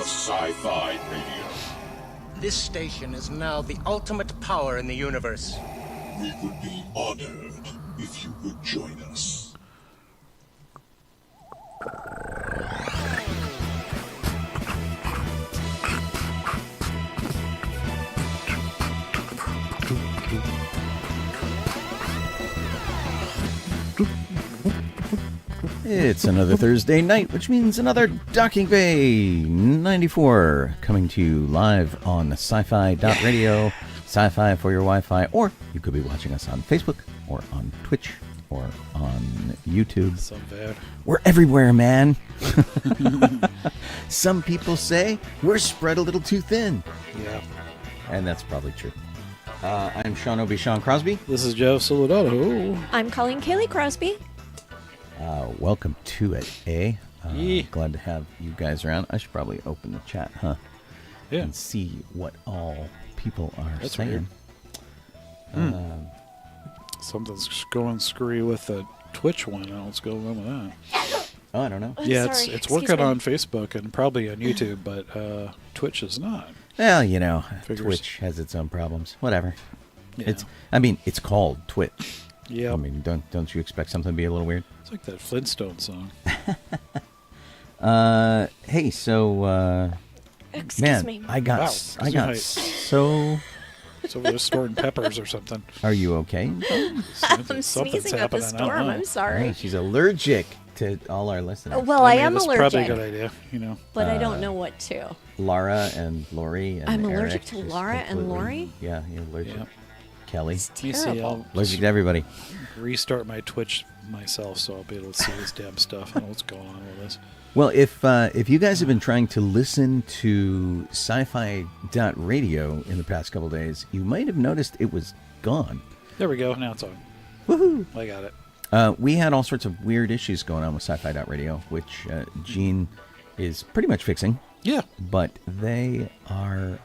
of sci-fi radio. This station is now the ultimate power in the universe. We would be honored if you would join us. It's another Thursday night, which means another Docking Bay 94 coming to you live on sci-fi.radio, sci-fi for your Wi-Fi, or you could be watching us on Facebook or on Twitch or on YouTube. So bad. We're everywhere, man. Some people say we're spread a little too thin. Yeah. And that's probably true. I'm Sean Obi-Shawn Crosby. This is Joe Donoho. I'm Colleen Kaylee Crosby. Welcome to it, eh? Yeah. Glad to have you guys around. I should probably open the chat, huh? Yeah. And see what all people are That's saying. weird. Something's going screwy with the Twitch one. I don't know what's going on with that. Oh, I don't know. Yeah, sorry. it's Excuse working me. on Facebook and probably on YouTube, but Twitch is not. Well, you know, Figures. Twitch has its own problems. Whatever. Yeah. It's called Twitch. Yeah. I mean, don't you expect something to be a little weird? It's like that Flintstone song. Hey, so Excuse me. man, I got Wow. so. It's over there storing peppers or something. Are you okay? I'm Something's sneezing up a happening. I don't storm. know. I'm sorry. Right, she's allergic to all our listeners. Well, I mean, am that's allergic, probably a good idea, you know. but I don't know what to. Lara and Lori and I'm Eric allergic to just Laura and completely- Lori? Yeah, you're allergic. Yeah. Kelly, Let me see. Terrible. I'll allergic to everybody. restart my Twitch myself so I'll be able to see this damn stuff. I don't know what's going on with this. Well, if you guys have been trying to listen to sci-fi.radio in the past couple days, you might have noticed it was gone. There we go. Now it's on. Woohoo! I got it. We had all sorts of weird issues going on with sci-fi.radio, which Gene is pretty much fixing. Yeah. But they are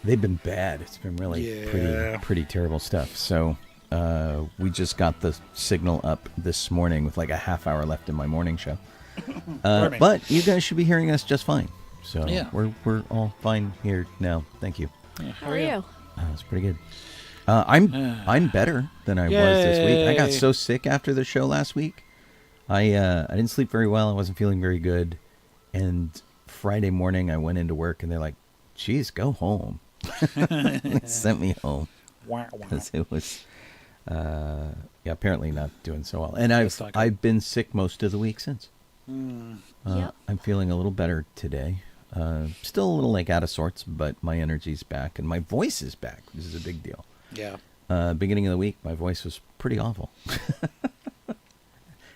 they've been bad. It's been really Yeah. pretty terrible stuff. So we just got the signal up this morning with like a half hour left in my morning show. Pardon me. But you guys should be hearing us just fine. So Yeah. we're all fine here now. Thank you. How are you? That's pretty good. I'm better than I was this week. I got Yay. so sick after the show last week. I didn't sleep very well. I wasn't feeling very good. And Friday morning I went into work and they're like, "Geez, go home." They sent me home Wah, wah. because it was apparently not doing so well. And That's not good. I've been sick most of the week since. Yep. I'm feeling a little better today. Still a little like out of sorts, but my energy's back and my voice is back, which is a big deal. Yeah. Beginning of the week, my voice was pretty awful.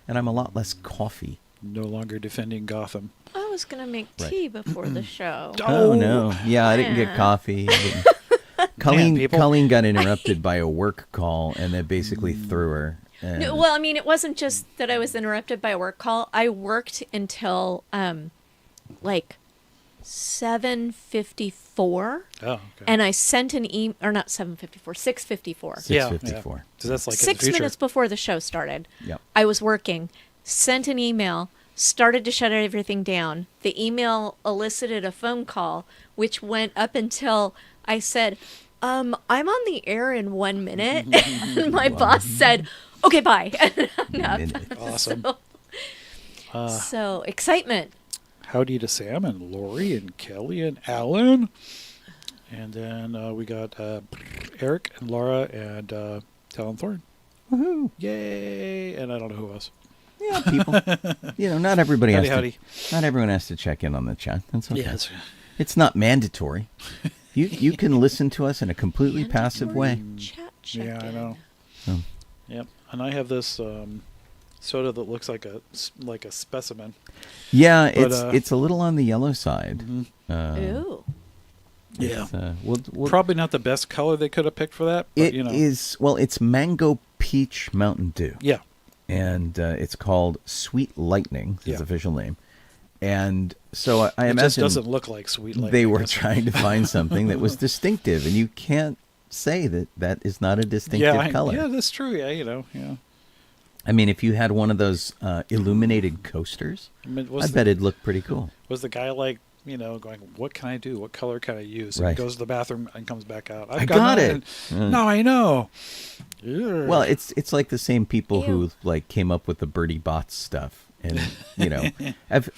And I'm a lot less coffee. No longer defending Gotham. I was going to make Right. tea before the show. Oh, no. Yeah, I didn't get man. coffee. I didn't. people. Colleen got interrupted by a work call, and they basically threw her. And No, well, I mean, it wasn't just that I was interrupted by a work call. I worked until like 7:54, Oh, okay. and I sent an email, or not 7:54, 6:54. 6:54. So that's like in the 6 future. minutes before the show started. Yep. I was working, sent an email, started to shut everything down. The email elicited a phone call, which went up until I said, I'm on the air in 1 minute. And my boss said, okay, bye. And hung up. Minute. Awesome. So excitement. Howdy to Sam and Lori and Kelly and Alan. And then we got Eric and Laura and Talon Thorne. Woohoo. Yay! And I don't know who else. Yeah, people. Not everybody Howdy, has howdy. to. Not everyone has to check in on the chat. That's okay. Yeah, it's It's not mandatory. You can listen to us in a completely passive way. Chat yeah, I know. Oh. Yep. And I have this soda that looks like a specimen. Yeah, But, it's a little on the yellow side. Ooh. Yeah. We'll Probably not the best color they could have picked for that. But, It is it's mango peach Mountain Dew. Yeah. And it's called Sweet Lightning. Is its Yeah. official name. And so I It imagine just doesn't look like Sweet Lightning. they were That's- trying to find something that was distinctive, and you can't say that is not a distinctive color. Yeah, that's true. Yeah, yeah. I mean, if you had one of those illuminated coasters, I mean, I bet it'd look pretty cool. Was the guy like, going, what can I do? What color can I use? And Right. he goes to the bathroom and comes back out. I got it. No, I know. Well, it's like the same people who like came up with the Birdie Bots stuff. And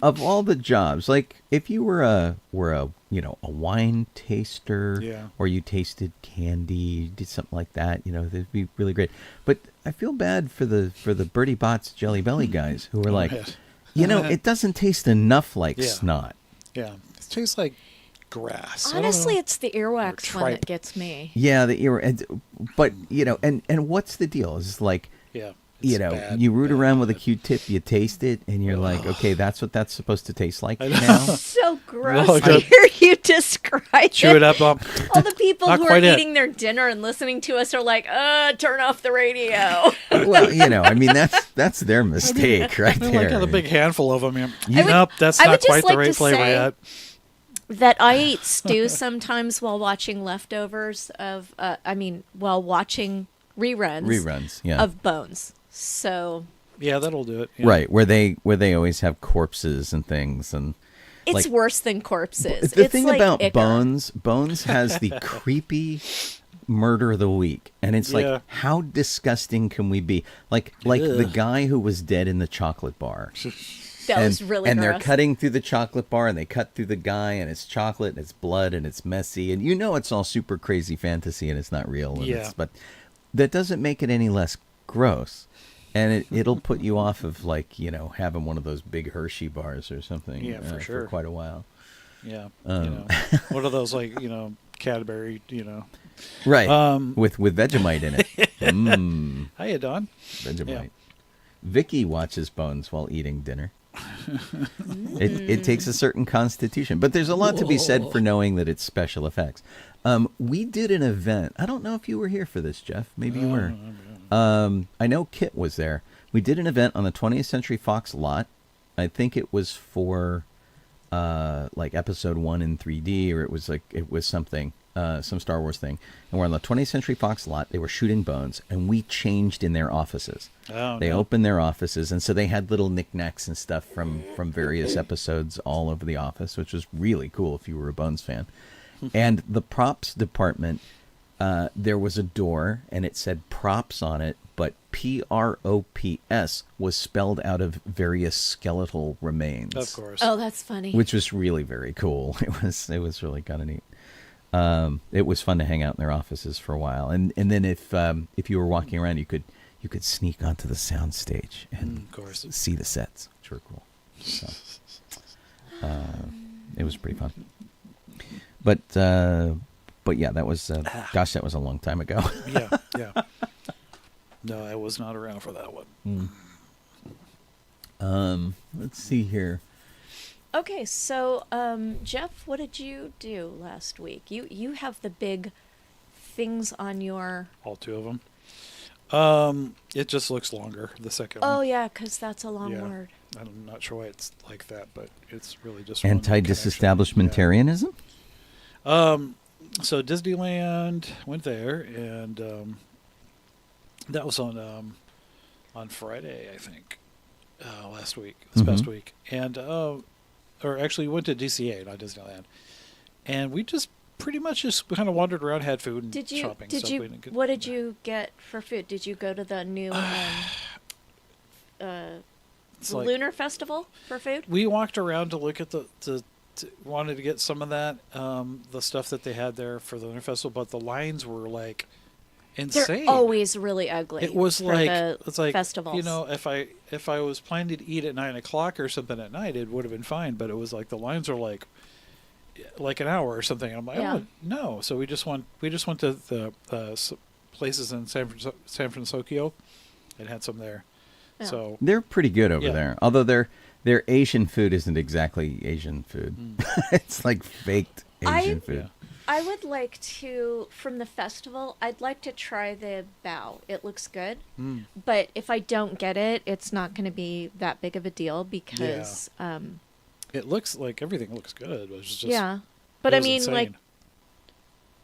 of all the jobs, like if you were a wine taster, or you tasted candy, you did something like that, that'd be really great. But I feel bad for the Birdie Bots Jelly Belly guys who are like, it doesn't taste enough like snot. Yeah, it tastes like grass. Honestly, it's the earwax one that gets me. Yeah, the ear, but and what's the deal? Is like. Yeah. You root around with a Q-tip, you taste it, and you're like, okay, that's what that's supposed to taste like now. So gross to hear you describe Chew it up. All the people who are eating their dinner and listening to us are like, turn off the radio. Well, I mean, that's their mistake right there. I got a big handful of them. Nope, that's not quite the right flavor yet. That I eat stew sometimes while watching leftovers of, while watching reruns of Bones. So yeah, that'll do it. Right, where they always have corpses and things, and it's worse than corpses. The it's thing like about Icar. Bones has the creepy murder of the week, and it's like, how disgusting can we be? Like the guy who was dead in the chocolate bar. That was really and gross. They're cutting through the chocolate bar, and they cut through the guy, and it's chocolate, and it's blood, and it's messy, and it's all super crazy fantasy, and it's not real. And but that doesn't make it any less gross. And it'll put you off of having one of those big Hershey bars or something. Yeah, for sure. For quite a while. Yeah. What are those Cadbury? Right. With Vegemite in it. Hiya, Don. Vegemite. Yeah. Vicky watches Bones while eating dinner. It takes a certain constitution, but there's a lot to be said for knowing that it's special effects. We did an event. I don't know if you were here for this, Jeff. Maybe you were. I know Kit was there. We did an event on the 20th Century Fox lot. I think it was for episode 1 in 3D, or it was something, some Star Wars thing. And we're on the 20th Century Fox lot. They were shooting Bones, and we changed in their offices. They opened their offices, and so they had little knickknacks and stuff from various episodes all over the office, which was really cool if you were a Bones fan. And the props department, there was a door, and it said props on it, but PROPS was spelled out of various skeletal remains. Of course. Oh, that's funny. Which was really very cool. It was really kind of neat. It was fun to hang out in their offices for a while, and then if you were walking around, you could sneak onto the sound stage and of course. See the sets, which were cool. So, it was pretty fun. But yeah, that was gosh, that was a long time ago. Yeah. No, I was not around for that one. Let's see here. Okay, so Jeff, what did you do last week? You have the big things on your... All 2 of them. It just looks longer, the second one. Oh, yeah, because that's a long word. I'm not sure why it's like that, but it's really just... Anti-disestablishmentarianism? So Disneyland, went there, and that was on Friday, I think, last week, this past week. And, or actually went to DCA, not Disneyland. And we just pretty much just kind of wandered around, had food and shopping. What did you get for food? Did you go to the new Lunar Festival for food? We walked around to look at wanted to get some of that, the stuff that they had there for the Lunar Festival, but the lines were like insane. They're always really ugly. It was it's like festivals. If I was planning to eat at 9:00 or something at night, it would have been fine. But it was like the lines are like an hour or something. I'm like, no. So we just went to the places in San Francisco and had some there. Yeah. So they're pretty good over there. Although their Asian food isn't exactly Asian food. It's like faked Asian food. I would like to, from the festival, I'd like to try the bao. It looks good. But if I don't get it, it's not going to be that big of a deal because... it looks like everything looks good. But it's just, but I mean, insane. like,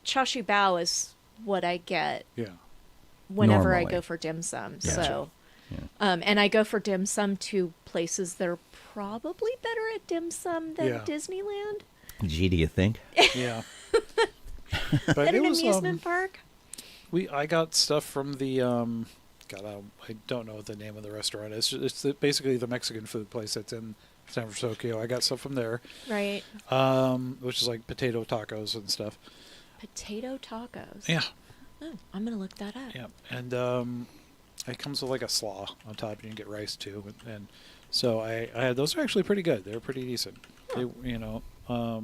chashu bao is what I get Yeah. whenever Normally. I go for dim sum. Yeah. So, And I go for dim sum to places that are probably better at dim sum than Yeah. Disneyland. Gee, do you think? Yeah. But At it an was amusement park. I got stuff from the I don't know what the name of the restaurant is. Basically the Mexican food place that's in San Francisco. I got stuff from there. Right. Which is like potato tacos and stuff. Potato tacos. Yeah. Oh, I'm going to look that up. Yeah. And it comes with like a slaw on top, and you can get rice too. And so I had those are actually pretty good. They're pretty decent. Huh.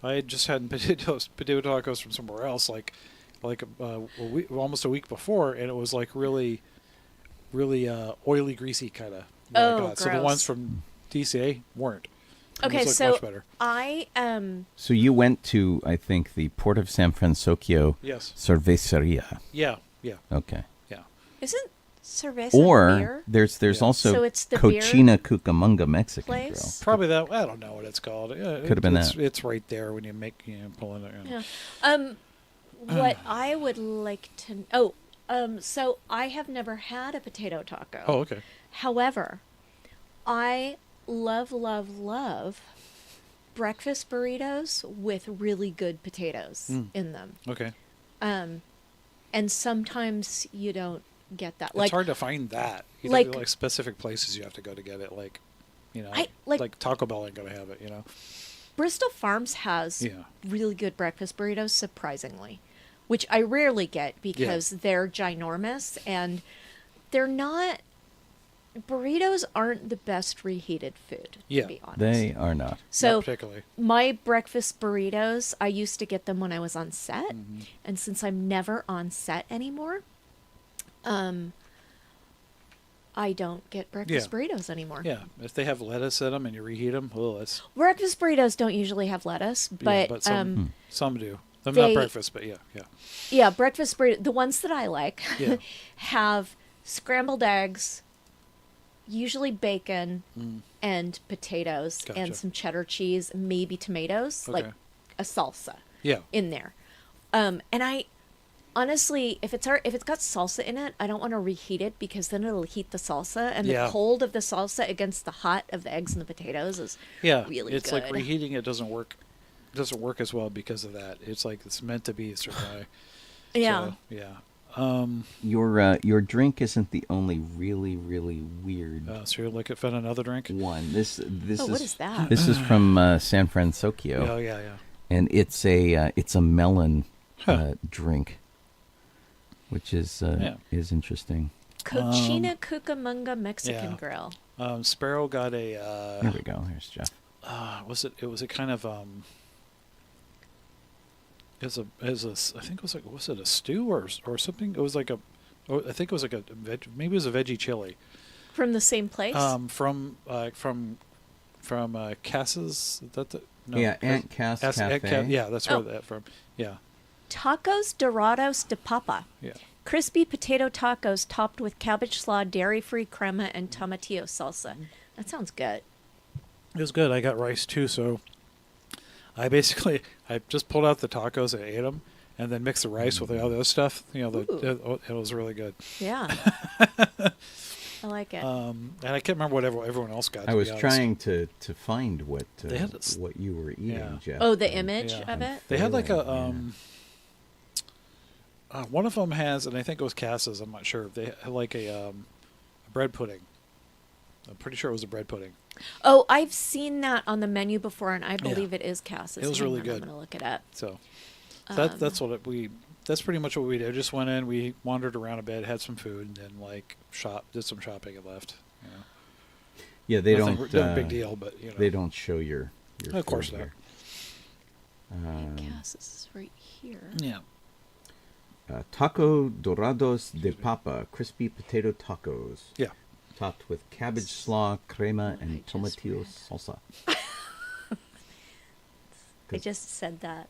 I had just had potato tacos from somewhere else, like almost a week before, and it was like really oily, greasy kind of. Oh, So the gross. ones from DCA weren't. Okay, Those look so much better. I So you went to, I think, the Port of San Francisco Yes. Cerveceria. Yeah. Okay. Yeah. isn't cerveza Or beer there's Yeah. also So it's the beer Cochina Cucamonga Mexican place? Probably that. I don't know what it's called. Could have been that. It's right there when you pull in it. Yeah. What I would like to so I have never had a potato taco. Oh, okay. However, I love breakfast burritos with really good potatoes in them. Okay. And sometimes you don't get that. It's hard to find that. You like- like specific places you have to go to get it. Like, I- like- like Taco Bell ain't gonna have it. Bristol Farms has Yeah. really good breakfast burritos, surprisingly, which I rarely get because they're ginormous and they're not. Burritos aren't the best reheated food, Yeah. to be honest. They are not. So Not particularly. my breakfast burritos, I used to get them when I was on set, and since I'm never on set anymore, I don't get breakfast Yeah. burritos anymore. Yeah. If they have lettuce in them and you reheat them, that's Breakfast burritos don't usually have lettuce, yeah, but some do. Them they- not breakfast, but yeah. yeah, breakfast burrito, the ones that I like, Yeah. have scrambled eggs, usually bacon and potatoes and Gotcha. some cheddar cheese, maybe tomatoes, like Okay. a salsa Yeah. in there. And I honestly, if it's got salsa in it, I don't want to reheat it because then it'll heat the salsa, and Yeah. the cold of the salsa against the hot of the eggs and the potatoes is Yeah. really It's good. like reheating it doesn't work. Doesn't work as well because of that. It's like it's meant to be a certain way. Yeah. So, yeah. Your drink isn't the only really weird So you're looking for another drink? one. This Oh, what is that? This is from San Francisco, Oh yeah. and it's a melon drink, which is interesting. Cochina Cucamonga Mexican yeah. Grill. Sparrow got a. Here we go. Here's Jeff. It was a kind of I think it was like, was it a stew or something? It was like I think it was like maybe it was a veggie chili. From the same place? From Cass's. No, Yeah, Aunt Cass Cafe. yeah, that's where Oh. that from. Yeah, Tacos Dorados de Papa. yeah. Crispy potato tacos topped with cabbage slaw, dairy-free crema, and tomatillo salsa. That sounds good. It was good. I got rice too, so I just pulled out the tacos and ate them, and then mixed the rice with the other stuff. It was really good. Yeah. I like it. And I can't remember what everyone else got. I to was be honest. trying to find what They had this- what you were eating, Yeah. Jeff. Oh, the and- image yeah. of it? They had like Failing, one of them has, and I think it was Cass's. I'm not sure. They had like a bread pudding. I'm pretty sure it was a bread pudding. Oh, I've seen that on the menu before, and I believe it is Cass's. It was Hang really on, good. I'm going to look it up. So that's pretty much what we did. Just went in, we wandered around a bit, had some food, and then like did some shopping and left. Yeah, they Nothing don't. big deal, but They don't show your. Of course food not. here. Cass's is right here. Yeah. Taco Dorados de Papa, crispy potato tacos, Yeah. topped with cabbage slaw, crema, I and just tomatillo read. salsa. I just said that.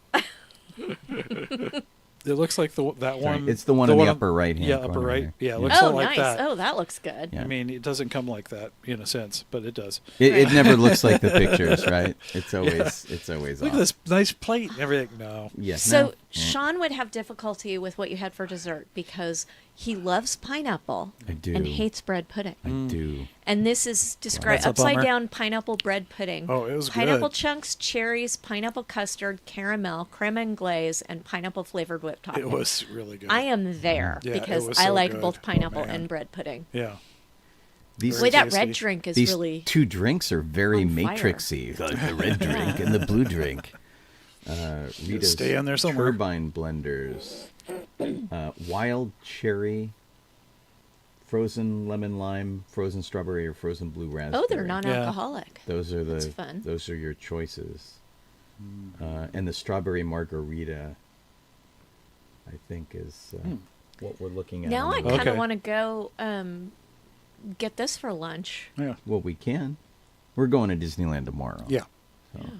It looks like that Sorry, one. it's the one in the upper right-hand Yeah, corner upper right. there. Yeah, it Yeah. looks Oh, like nice. that. Oh, that looks good. Yeah. I mean, it doesn't come like that in a sense, but it does. It never looks like the pictures, right? It's always Look off. at this nice plate and everything. No. Yeah. So, Sean would have difficulty with what you had for dessert because he loves pineapple I do. and hates bread pudding. I do. And this is described That's a upside bummer. down pineapple bread pudding. Oh, it was pineapple good. chunks, cherries, pineapple custard, caramel, creme anglaise, and pineapple flavored whipped topping. It was really good. I am there Yeah, it because was I so like good. both pineapple Oh, man. and bread pudding. Yeah. These Boy, that tasty. red drink is these really. two drinks are very on fire. matrixy. Like the red drink and the blue drink. Rita's Stay in there somewhere. Turbine blenders. Wild cherry. Frozen lemon lime, frozen strawberry, or frozen blue raspberry. Oh, they're non-alcoholic. Those are That's fun. Those are your choices. And the strawberry margarita, I think, is what we're looking at. Now on I the- kind of Okay. want to go get this for lunch. Yeah. Well, we can. We're going to Disneyland tomorrow. Yeah. So.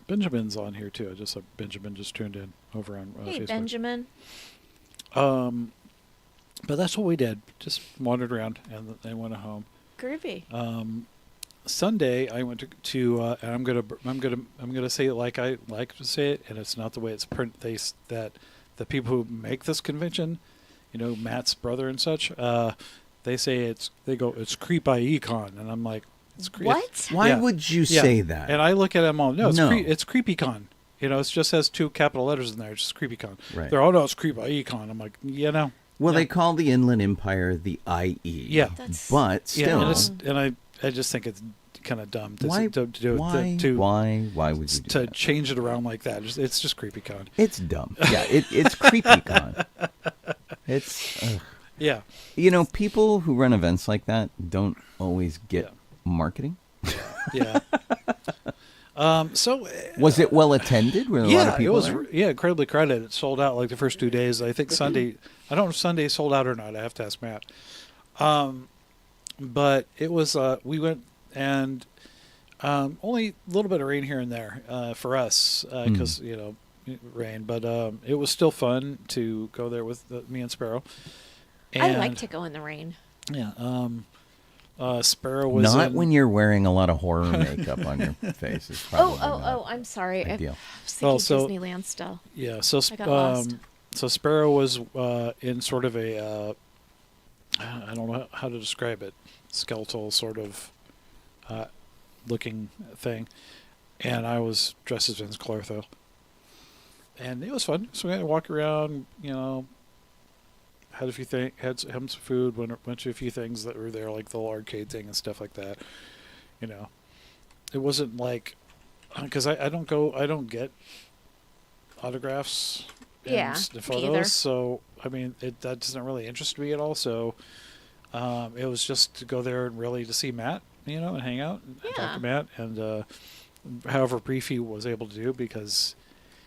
Benjamin's on here too. Benjamin just tuned in over on Hey, Facebook. Benjamin. But that's what we did. Just wandered around and then went home. Groovy. Sunday I went to and I'm gonna say it like I like to say it, and it's not the way it's print. That the people who make this convention, Matt's brother and such, they say it's Creep by Econ, and I'm like, it's creep. What? Why Yeah. would you Yeah. say that? And I look at them all. No, No. it's CreepyCon. It just has 2 capital letters in there. It's just CreepyCon. Right. They're it's Creep by Econ. I'm like, well, yeah. they call the Inland Empire the IE. Yeah. But still, I just think it's kind of dumb to why? to do Why? to Why would you do to that? change it around like that. It's just CreepyCon. It's dumb. Yeah, it's CreepyCon. It's Yeah. people who run events like that don't always get Yeah. marketing. Yeah. So Was it well attended? Were a lot of people it was there? incredibly crowded. It sold out like the first 2 days. I think Sunday. I don't know if Sunday sold out or not. I have to ask Matt. But it was. We went and only a little bit of rain here and there for us because rain. But it was still fun to go there with me and Sparrow. I like to go in the rain. Yeah. Sparrow was Not in- when you're wearing a lot of horror makeup on your face. It's probably not I'm sorry. I ideal. was thinking so- Disneyland still. Yeah, so I got lost. so Sparrow was in sort of a I don't know how to describe it, skeletal sort of looking thing, and I was dressed as Vince Clortho, and it was fun. So we had to walk around, had a few had some food, went to a few things that were there, like the little arcade thing and stuff like that. It wasn't like because I don't get autographs and Yeah, me photos, either. so I mean that doesn't really interest me at all. So it was just to go there and really to see Matt, and hang out and talk Yeah. to Matt, and however brief he was able to do, because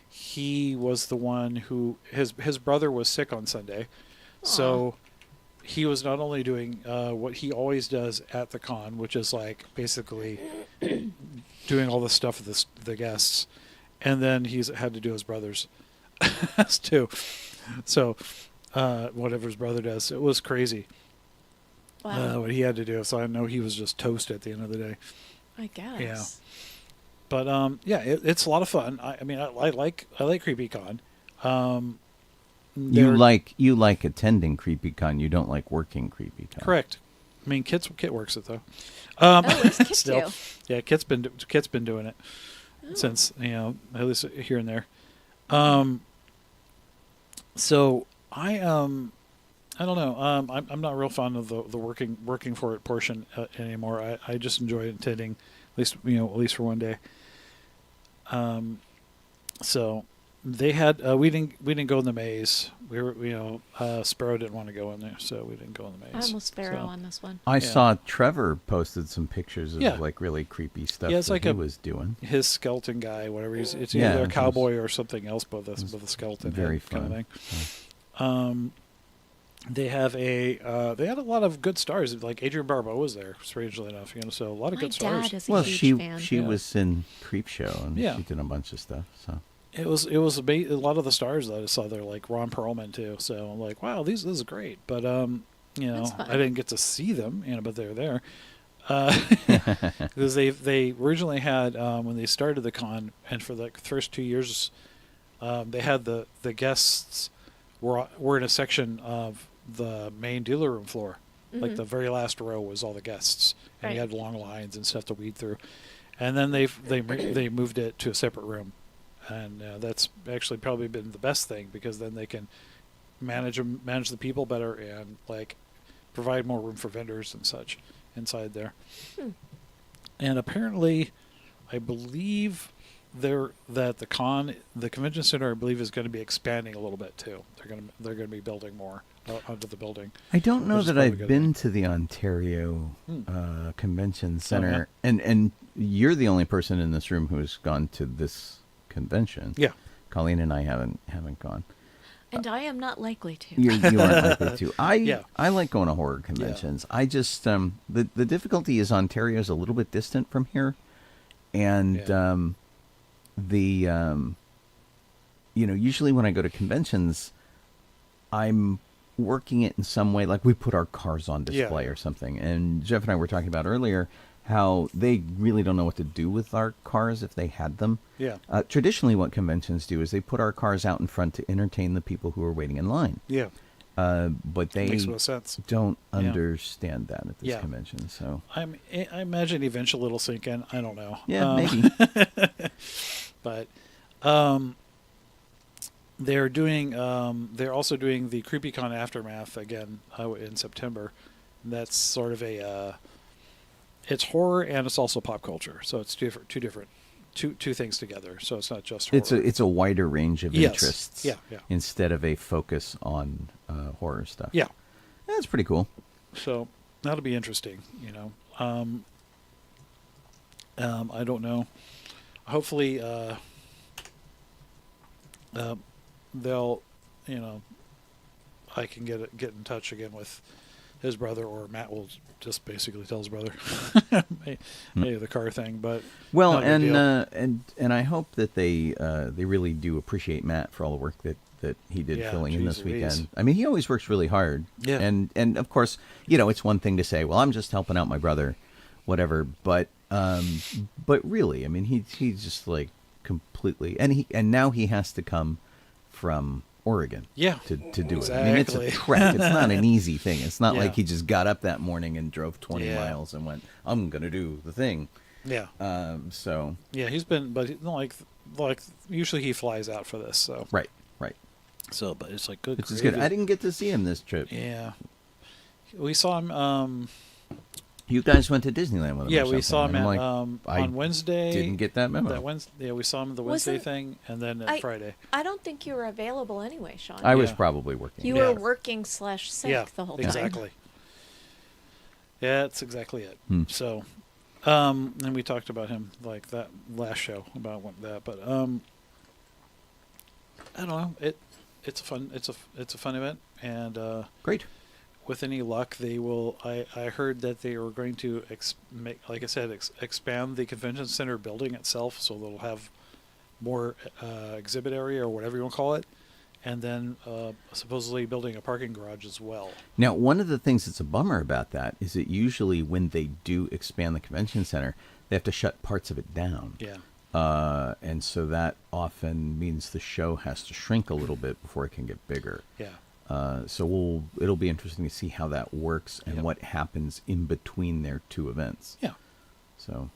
he was the one who his brother was sick on Sunday. So he was not only doing what he always does at the con, which is like basically doing all the stuff with the guests, and then he's had to do his brother's too. So whatever his brother does, it was crazy Wow. what he had to do. So I know he was just toast at the end of the day. I guess. Yeah. But it's a lot of fun. I mean, I like CreepyCon. You like attending CreepyCon. You don't like working CreepyCon. Correct. I mean, Kit works it though. It's Kit Still, too. yeah, Kit's been doing it since at least here and there. So I don't know. I'm not real fond of the working for it portion anymore. I just enjoy attending, at least for one day. So they had we didn't go in the maze. We were Sparrow didn't want to go in there, so we didn't go in the maze. I'm with Sparrow So- on this one. I Yeah. saw Trevor posted some pictures of Yeah. like really creepy stuff Yeah, it's that like he a- was doing. His skeleton guy, whatever it's Yeah, either it a was- cowboy or something else with a skeleton very head kind of fun. thing. They have they had a lot of good stars. Like Adrian Barbeau was there, strangely enough. So a lot of My good stars. dad is a Well, huge fan. she Yeah. was in Creepshow and Yeah. she did a bunch of stuff. So It was a lot of the stars that I saw there, like Ron Perlman too. So I'm like, wow, this is great. But That's fun. I didn't get to see them, but they're there. Because they originally had when they started the con, and for the first 2 years, They had the guests were in a section of the main dealer room floor. Like the very last row was all the guests, and you Right. had long lines and stuff to weed through. And then they moved it to a separate room, and that's actually probably been the best thing, because then they can manage the people better, and like provide more room for vendors and such inside there. And apparently, I believe the convention center, I believe, is going to be expanding a little bit too. They're going to be building more onto the building. I don't know Which is that probably I've good. been to the Ontario Convention Center, and you're the only person in this room who has gone to this convention. Yeah. Colleen and I haven't gone. And I am not likely to. You aren't likely to. Yeah. I like going to horror conventions. I just the difficulty is Ontario's a little bit distant from here, and usually when I go to conventions, I'm working it in some way, like we put our cars on display or something. And Jeff and I were talking about earlier how they really don't know what to do with our cars if they had them. Yeah. Traditionally, what conventions do is they put our cars out in front to entertain the people who are waiting in line. Yeah. But they Makes no sense. don't Yeah. understand that at this Yeah. convention. So I imagine eventually it'll sink in. I don't know. yeah, maybe. But they're also doing the CreepyCon Aftermath again in September. And that's sort of it's horror and it's also pop culture. So it's two things together. So it's not just horror. It's a wider range of Yes. interests. Yeah. Instead of a focus on horror stuff. Yeah. That's pretty cool. So that'll be interesting, I don't know. Hopefully, they'll, I can get in touch again with his brother, or Matt will just basically tell his brother, hey, the car thing. But Well, not a big deal. and I hope that they really do appreciate Matt for all the work that he did Yeah, filling in this geez Louise. weekend. I mean, he always works really hard. Yeah. And of course, it's one thing to say, well, I'm just helping out my brother, whatever. But really, I mean, he's just like completely, and now he has to come from Oregon. Yeah, To do it. I exactly. mean, it's a trek. It's not an easy thing. It's not Yeah. like he just got up that morning and drove 20 Yeah. miles and went, I'm gonna do the thing. Yeah. So Yeah, he's been, but like usually he flies out for this. So right. So, but it's like good. Which is good. gravy. I didn't get to see him this trip. Yeah, we saw him. You guys went to Disneyland with him. Yeah, or we saw him something, at, and I'm like, on Wednesday. didn't get that memo. That Wednesday, yeah, we saw him the Wednesday Wasn't- thing, and then Friday. I don't think you were available anyway, Sean. I was Yeah. probably working. You Yeah. were working / sick Yeah, the whole time. exactly. Yeah, that's exactly it. Hmm. So, and we talked about him like that last show about that, but I don't know. It's a fun event, and Great. with any luck, they will. I heard that they were going to expand the convention center building itself, so they'll have more exhibit area or whatever you want to call it, and then supposedly building a parking garage as well. Now, one of the things that's a bummer about that is that usually when they do expand the convention center, they have to shut parts of it down. Yeah. And so that often means the show has to shrink a little bit before it can get bigger. Yeah. So it'll be interesting to see how that works and Yep. what happens in between their two events. Yeah. So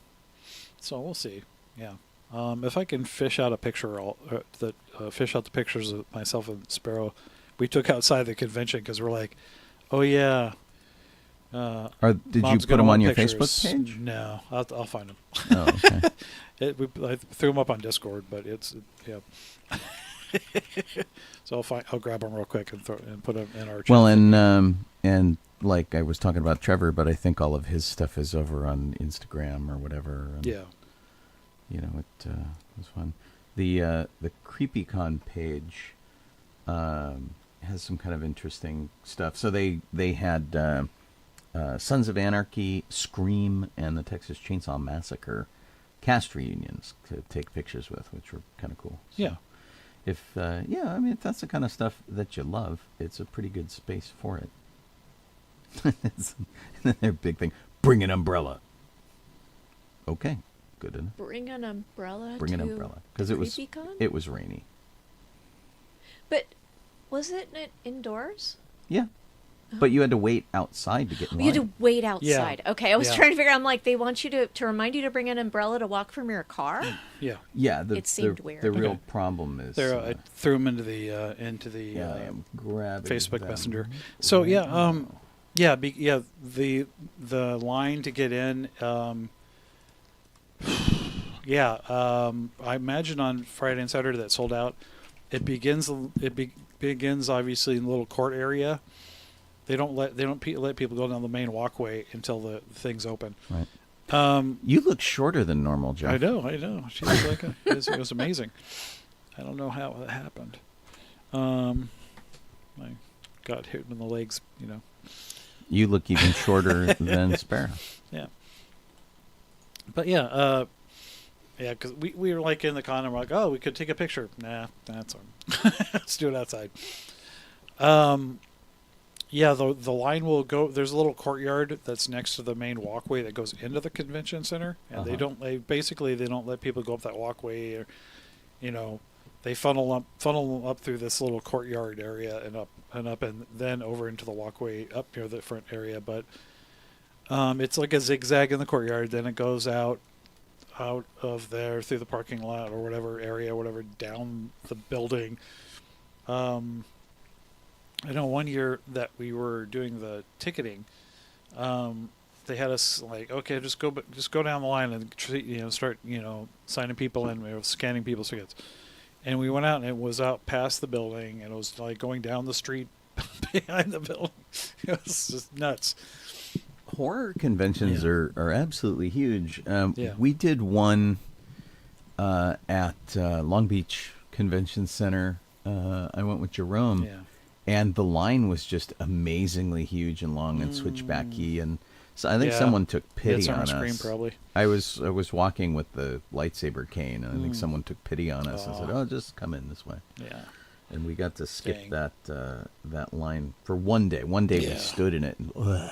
So we'll see. Yeah. If I can fish out a picture, fish out the pictures of myself and Sparrow, we took outside the convention because we're like, oh yeah. did you Mom's put gonna them on want your pictures. Facebook page? No, I'll find them. Oh, okay. I threw them up on Discord, but it's yeah. So I'll grab them real quick and put them in our chat. Well, and like I was talking about Trevor, but I think all of his stuff is over on Instagram or whatever. And, yeah. it was fun. The CreepyCon page has some kind of interesting stuff. So they had Sons of Anarchy, Scream, and the Texas Chainsaw Massacre cast reunions to take pictures with, which were kind of cool. So Yeah. if that's the kind of stuff that you love, it's a pretty good space for it. Their big thing, bring an umbrella. Okay, good enough. Bring an umbrella. Bring an to umbrella because it was CreepyCon? it was rainy. Was it indoors? Yeah. But you had to wait outside to get in line. You had to wait outside. Okay, I was Yeah. trying to figure out. I'm like, they want you to remind you to bring an umbrella to walk from your car. Yeah. Yeah, It seemed weird. The real Okay. problem is I threw them into the yeah, I am grabbing Facebook them. Messenger. So the line to get in. I imagine on Friday and Saturday that sold out. It begins obviously in the little court area. They don't let people go down the main walkway until the thing's open. Right. You look shorter than normal, Jeff. I know. She was like it was amazing. I don't know how that happened. I got hit in the legs, You look even shorter than Sparrow. Yeah. But yeah, because we were like in the con and we're like, oh, we could take a picture. Nah, that's all. Let's do it outside. Yeah, the line will go. There's a little courtyard that's next to the main walkway that goes into the convention center, and they don't let people go up that walkway, or they funnel them up through this little courtyard area and up and then over into the walkway up near the front area. But it's like a zigzag in the courtyard. Then it goes out of there through the parking lot or whatever area, down the building. I know one year that we were doing the ticketing, they had us like, okay, just go down the line and start signing people in, scanning people's tickets. And we went out and it was out past the building and it was like going down the street behind the building. It was just nuts. Horror conventions are absolutely huge. Yeah. We did one at Long Beach Convention Center. I went with Jerome. Yeah. And the line was just amazingly huge and long and switchbacky, and so I think someone took pity on us. Screen, probably. I was walking with the lightsaber cane, and I think someone took pity on us and said, "Oh, just come in this way." Yeah. And we got to skip that line for one day. One day we stood in it. And, ugh,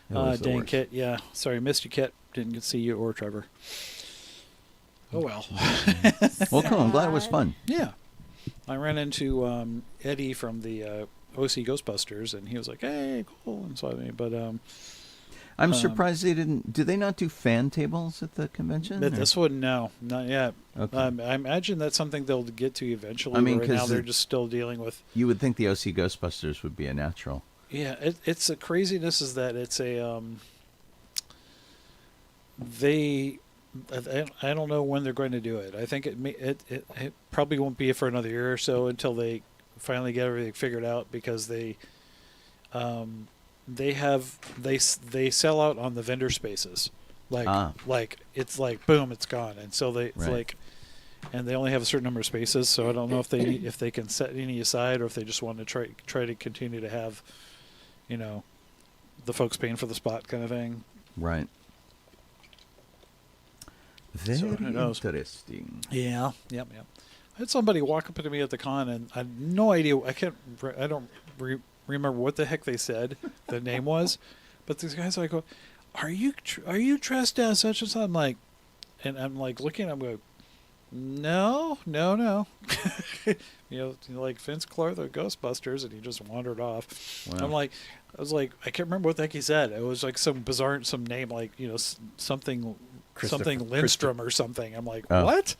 it was the dang, worst. Kit. Yeah. Sorry, missed you, Kit. Didn't get to see you or Trevor. Oh well. Well, cool. I'm glad it was fun. Yeah. I ran into Eddie from the OC Ghostbusters, and he was like, "Hey, cool," and so but I'm surprised they didn't. Do they not do fan tables at the convention? but this one, no, not yet. Okay. I imagine that's something they'll get to eventually. I mean, right now 'cause they're just still dealing with. You would think the OC Ghostbusters would be a natural. Yeah, it's a craziness is that it's a I don't know when they're going to do it. I think it probably won't be for another year or so until they finally get everything figured out, because they sell out on the vendor spaces, like it's like boom, it's gone, and so it's like, and they only have a certain number of spaces. So I don't know if they can set any aside, or if they just want to try to continue to have, the folks paying for the spot kind of thing. Right. Very who knows? interesting. Yeah. Yep. I had somebody walk up to me at the con, and I had no idea. I don't remember what the heck they said the name was, but these guys like, "Are you dressed as such and such?" I'm like looking. I'm going, no. Like Vince Clark, the Ghostbusters, and he just wandered off. Wow. I was like, I can't remember what the heck he said. It was like some name, like something Lindstrom or something. I'm like, what?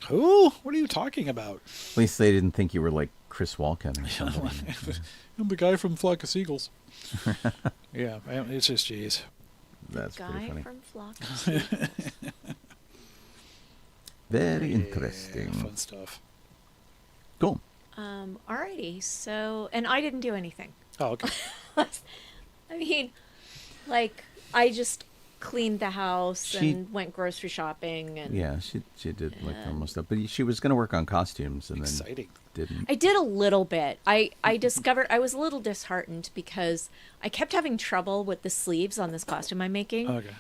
Who? What are you talking about? At least they didn't think you were like Chris Walken or something. I'm the guy from Flock of Seagulls. Yeah, it's just jeez. That's pretty Guy funny. from Flock of Seagulls. Very interesting. Fun stuff. Cool. Alrighty. So, and I didn't do anything. Oh, okay. I mean, like, I just cleaned the house and went grocery shopping, and Yeah, she did like almost stuff, but she was going to work on costumes and Exciting. then didn't. I did a little bit. I discovered I was a little disheartened because I kept having trouble with the sleeves on this costume I'm making. Okay.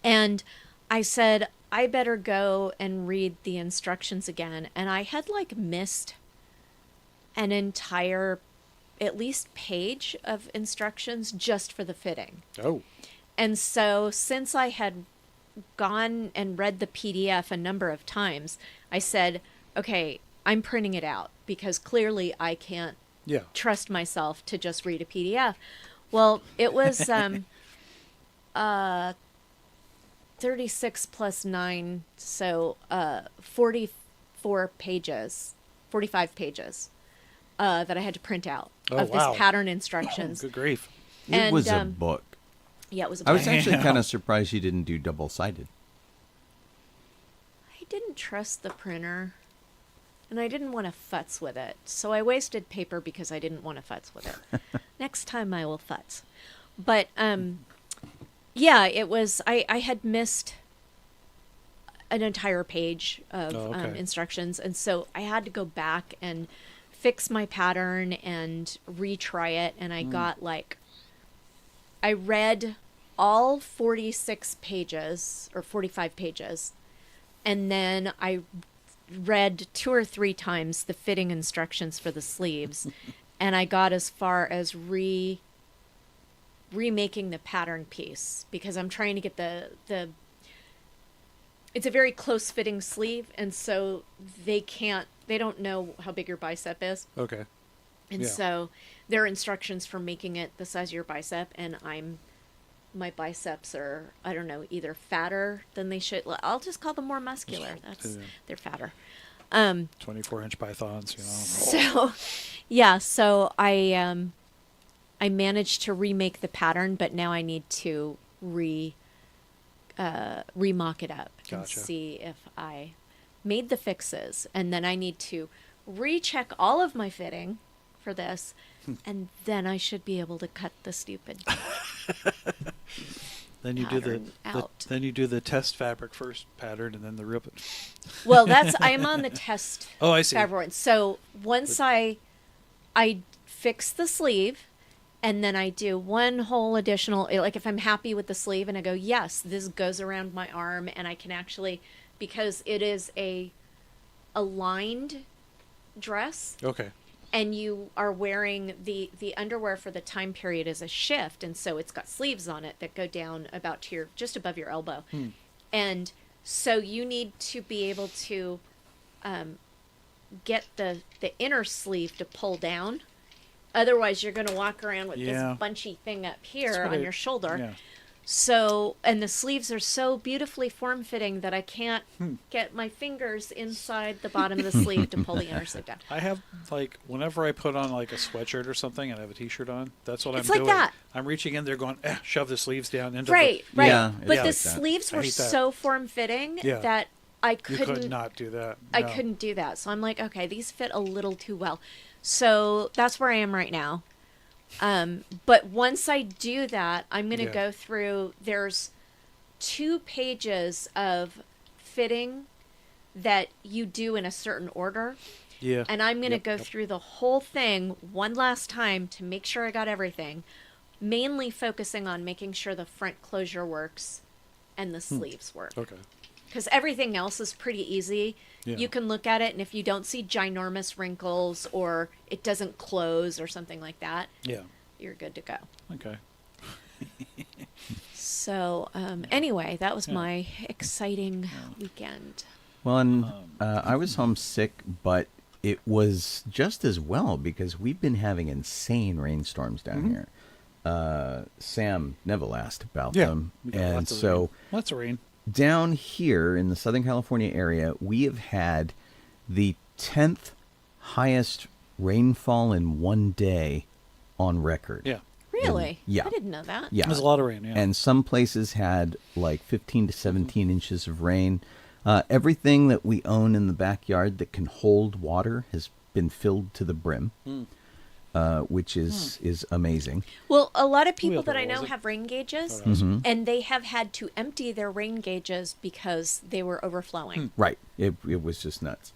And I said, I better go and read the instructions again. And I had like missed an entire, at least page of instructions just for the fitting. Oh. And so since I had gone and read the PDF a number of times, I said, okay, I'm printing it out. because clearly I can't Yeah. trust myself to just read a PDF. Well, it was 36 plus 9, so 44 pages, 45 pages that I had to print out of wow. this pattern instructions. Good grief. It was a And, book. Yeah, it was a I was book. actually Damn. kind of surprised you didn't do double-sided. I didn't trust the printer, and I didn't want to futz with it, so I wasted paper because I didn't want to futz with it. Next time I will futz. But, yeah, it was, I had missed an entire page of okay. instructions, and so I had to go back and fix my pattern and retry it, and I got I read all 46 pages, or 45 pages, and then I read 2 or 3 times the fitting instructions for the sleeves, and I got as far as remaking the pattern piece, because I'm trying to get the it's a very close fitting sleeve, and so they don't know how big your bicep is. Okay. And Yeah. so there are instructions for making it the size of your bicep, and my biceps are, I don't know, either fatter than they should. I'll just call them more muscular. They're fatter. 24-inch pythons, you know. So, yeah, so I managed to remake the pattern, but now I need to remock it up and Gotcha. see if I made the fixes, and then I need to recheck all of my fitting for this, and then I should be able to cut the stupid Then you do pattern out. then you do the test fabric first pattern, and then the rip it. Well, I'm on the test Oh, I see. fabric one. So once I fix the sleeve, and then I do one whole additional, like if I'm happy with the sleeve and I go, yes, this goes around my arm, and I can actually, because it is a lined dress, Okay. and you are wearing the underwear for the time period is a shift, and so it's got sleeves on it that go down about to just above your elbow. And so you need to be able to get the inner sleeve to pull down. Otherwise, you're going to walk around with Yeah. this bunchy thing up here That's what on I- your shoulder. Yeah. So, and the sleeves are so beautifully form-fitting that I can't get my fingers inside the bottom of the sleeve to pull the inner sleeve down. I have, whenever I put on, a sweatshirt or something and I have a T-shirt on, that's what It's I'm like doing. that. I'm reaching in there going, shove the sleeves down into Right, the... right. Yeah, But it's the like that. sleeves I were hate that. so form-fitting Yeah. that I You couldn't could not do that. I No. couldn't do that. So I'm like, okay, these fit a little too well. So that's where I am right now. But once I do that, I'm going to Yeah. go through, there's 2 pages of fitting that you do in a certain order. Yeah. And I'm going to Yep, go yep. through the whole thing one last time to make sure I got everything, mainly focusing on making sure the front closure works and the sleeves work. Okay. Because everything else is pretty easy. Yeah. You can look at it, and if you don't see ginormous wrinkles or it doesn't close or something like that, Yeah. you're good to go. Okay. So, anyway, that was my exciting weekend. Well, and I was homesick, but it was just as well because we've been having insane rainstorms down here. Sam Neville asked about them. We got And lots of so rain. Lots of rain. down here in the Southern California area, we have had the 10th highest rainfall in one day on record. Yeah. Really? Yeah. I didn't know that. Yeah. There's a lot of rain, yeah. And some places had like 15 to 17 inches of rain. Everything that we own in the backyard that can hold water has been filled to the brim, which is amazing. Well, a lot of people have that I to know roll, is it? have rain gauges, Mm-hmm. and they have had to empty their rain gauges because they were overflowing. Right. It was just nuts.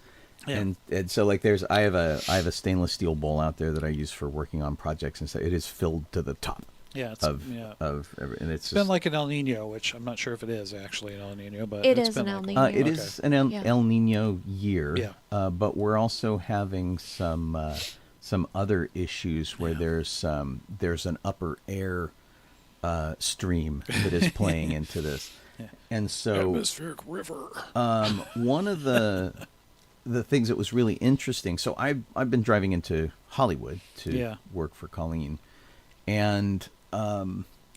Yeah. And so like I have a stainless steel bowl out there that I use for working on projects and stuff. It is filled to the top Yeah, it's and it's been just, like an El Nino, which I'm not sure if it is actually an El Nino, but It it's is been an like El one. Nino. it Okay. is an Yeah. El Nino year. Yeah. But we're also having some other issues where there's an upper air stream that is playing into this. And so Atmospheric river. one of the the things that was really interesting. So I've been driving into Hollywood to work for Colleen, and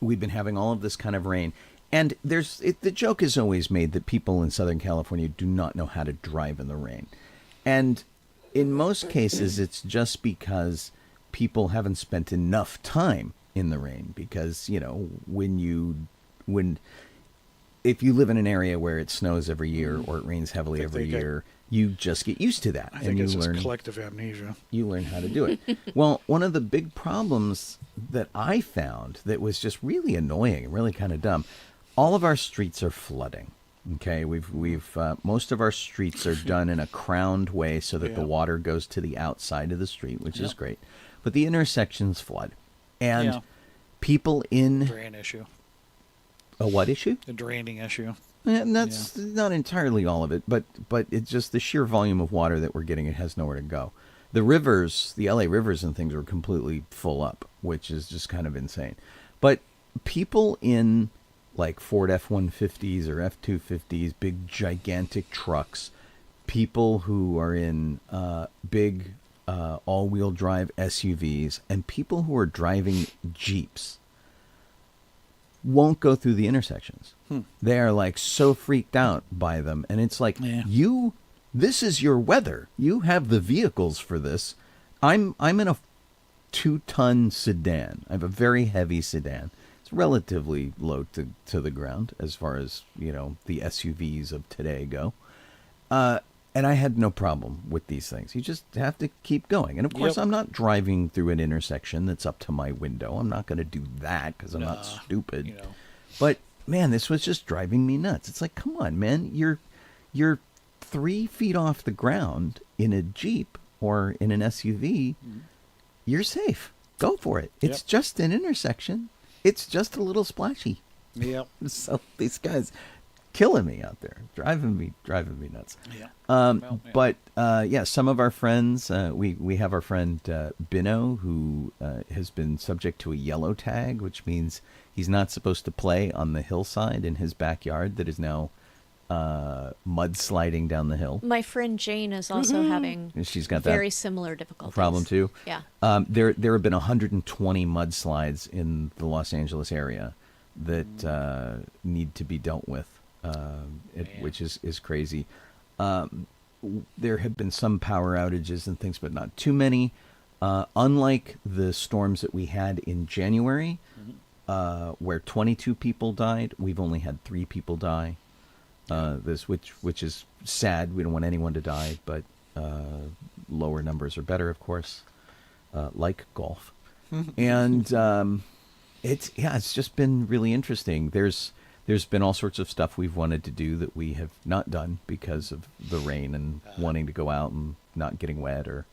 we've been having all of this kind of rain. And the joke is always made that people in Southern California do not know how to drive in the rain, and in most cases it's just because people haven't spent enough time in the rain. Because if you live in an area where it snows every year or it rains heavily every year, you just get used to that. I think it's just collective amnesia. You learn how to do it. Well, one of the big problems that I found that was just really annoying and really kind of dumb, all of our streets are flooding. Okay, we've most of our streets are done in a crowned way so that the water goes to the outside of the street, which is great. But the intersections flood. And people in... Drain issue. A what issue? A draining issue. And that's not entirely all of it, but it's just the sheer volume of water that we're getting. It has nowhere to go. The rivers, the LA rivers and things are completely full up, which is just kind of insane. But people in like Ford F-150s or F-250s, big gigantic trucks, people who are in big all-wheel drive SUVs, and people who are driving Jeeps won't go through the intersections. They are like so freaked out by them. And it's like, this is your weather. You have the vehicles for this. I'm in a 2-ton sedan. I have a very heavy sedan. It's relatively low to the ground as far as, the SUVs of today go. And I had no problem with these things. You just have to keep going. And of course, I'm not driving through an intersection that's up to my window. I'm not going to do that because I'm not stupid. But man, this was just driving me nuts. It's like, come on, man, you're 3 feet off the ground in a Jeep or in an SUV. You're safe. Go for it. It's just an intersection. It's just a little splashy. Yep. So these guys killing me out there, driving me nuts. But some of our friends, we have our friend Bino, who has been subject to a yellow tag, which means he's not supposed to play on the hillside in his backyard that is now mudsliding down the hill. My friend Jane is also having she's got very that similar difficulties. problem too. Yeah. There have been 120 mudslides in the Los Angeles area that need to be dealt with. Which is crazy. There have been some power outages and things, but not too many. Unlike the storms that we had in January, where 22 people died, we've only had 3 people die. Which is sad. We don't want anyone to die, but lower numbers are better, of course. Like golf, and it's just been really interesting. There's been all sorts of stuff we've wanted to do that we have not done because of the rain and wanting to go out and not getting wet. Or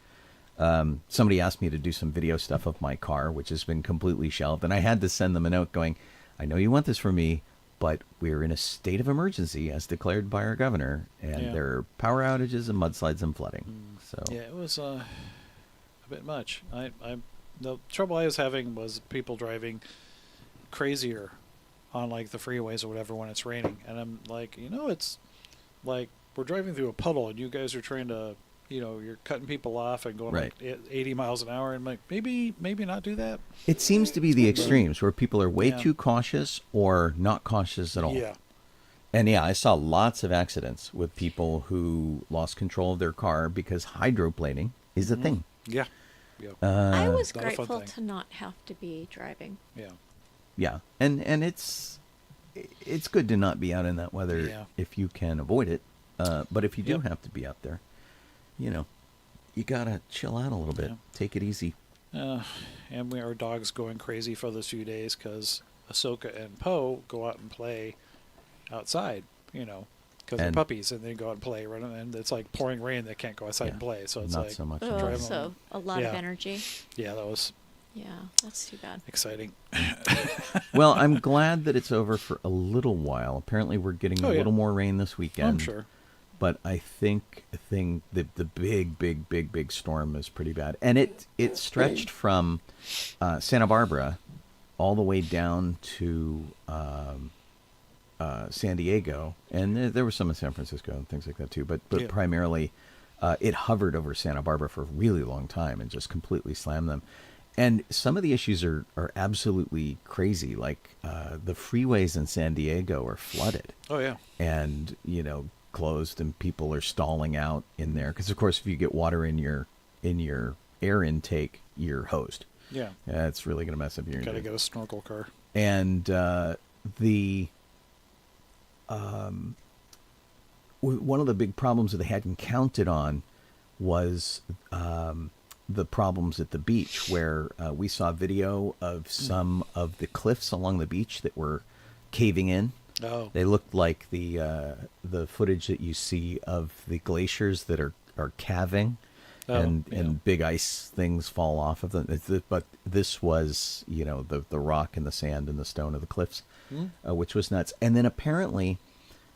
somebody asked me to do some video stuff of my car, which has been completely shelved. And I had to send them a note going, I know you want this for me, but we're in a state of emergency as declared by our governor. And there are power outages and mudslides and flooding. So yeah, it was a bit much. The trouble I was having was people driving crazier on like the freeways or whatever when it's raining, and I'm like, it's like we're driving through a puddle and you guys are trying to, you're cutting people off and going like 80 miles an hour, and I'm like, maybe not do that. It seems to be the extremes where people are way too cautious or not cautious at all. Yeah. And I saw lots of accidents with people who lost control of their car because hydroplaning is a thing. Yeah. I was grateful to not have to be driving. Yeah, and it's good to not be out in that weather if you can avoid it. But if you do have to be out there, you gotta chill out a little bit, take it easy. And our dog's going crazy for those few days because Ahsoka and Poe go out and play outside, because they're puppies, and they go out and play, and it's like pouring rain. They can't go outside and play, so it's not like so much. So a lot of energy. Yeah, that was. Yeah, that's too bad. Exciting. Well, I'm glad that it's over for a little while. Apparently, we're getting a little more rain this weekend. I'm sure. But I think the big storm is pretty bad, and it stretched from Santa Barbara all the way down to San Diego, and there was some in San Francisco and things like that too. But primarily it hovered over Santa Barbara for a really long time and just completely slammed them. And some of the issues are absolutely crazy. Like the freeways in San Diego are flooded. Oh yeah. And, closed, and people are stalling out in there. Because, of course, if you get water in your air intake, you're hosed. Yeah. It's really going to mess up your Got to engine. get a snorkel car. And one of the big problems that they hadn't counted on was the problems at the beach, where we saw video of some of the cliffs along the beach that were caving in. Oh. They looked like the footage that you see of the glaciers that are calving, and big ice things fall off of them. But this was, the rock and the sand and the stone of the cliffs, which was nuts. And then apparently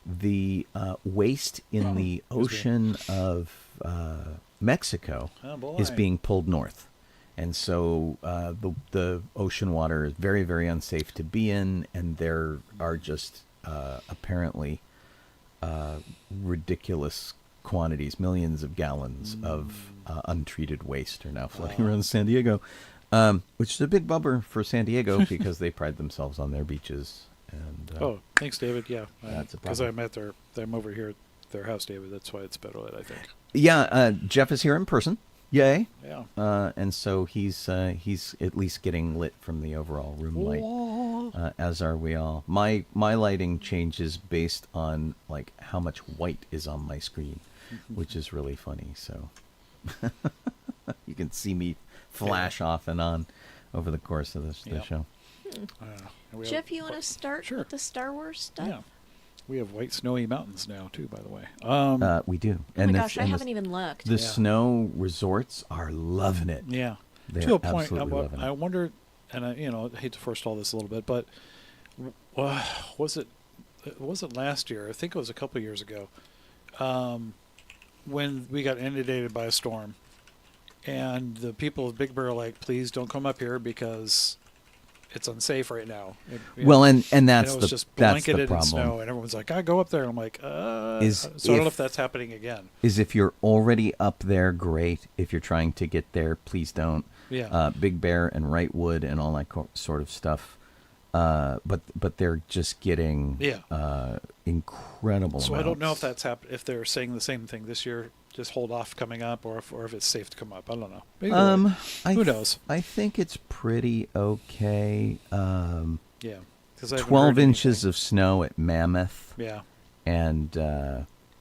the waste in the ocean of Mexico is being pulled north. And so the ocean water is very, very unsafe to be in, and there are just apparently ridiculous quantities, millions of gallons of untreated waste are now floating around San Diego, which is a big bummer for San Diego because they pride themselves on their beaches. And Thanks, David. Yeah, that's a because problem. I'm over here at their house, David. That's why it's better lit, I think. Yeah, Jeff is here in person. Yay! Yeah. And so he's at least getting lit from the overall room light, as are we all. My lighting changes based on like how much white is on my screen, which is really funny. So you can see me flash off and on over the course of the show. Jeff, you want to start Sure. with the Star Wars stuff? Yeah. We have white snowy mountains now too, by the way. We do. Oh my gosh, I haven't even looked. The snow resorts are loving it. Yeah. They're To a point, absolutely loving I it. wonder, and I hate to forestall this a little bit, but was it last year? I think it was a couple of years ago, when we got inundated by a storm, and the people of Big Bear are like, "Please don't come up here because it's unsafe right now." Well, and that's it was the just that's the blanketed in problem. snow, and everyone's like, "I go up there." And I'm like, so I don't know if that's happening again. Is if you're already up there, great. If you're trying to get there, please don't. Yeah. Big Bear and Wrightwood and all that sort of stuff. But they're just getting incredible. So I don't know if amounts. that's happened. If they're saying the same thing this year, just hold off coming up, or if it's safe to come up. I don't know. Maybe who knows? I think it's pretty okay. Yeah, 'cause I haven't 12 heard inches anything. of snow at Mammoth. Yeah. And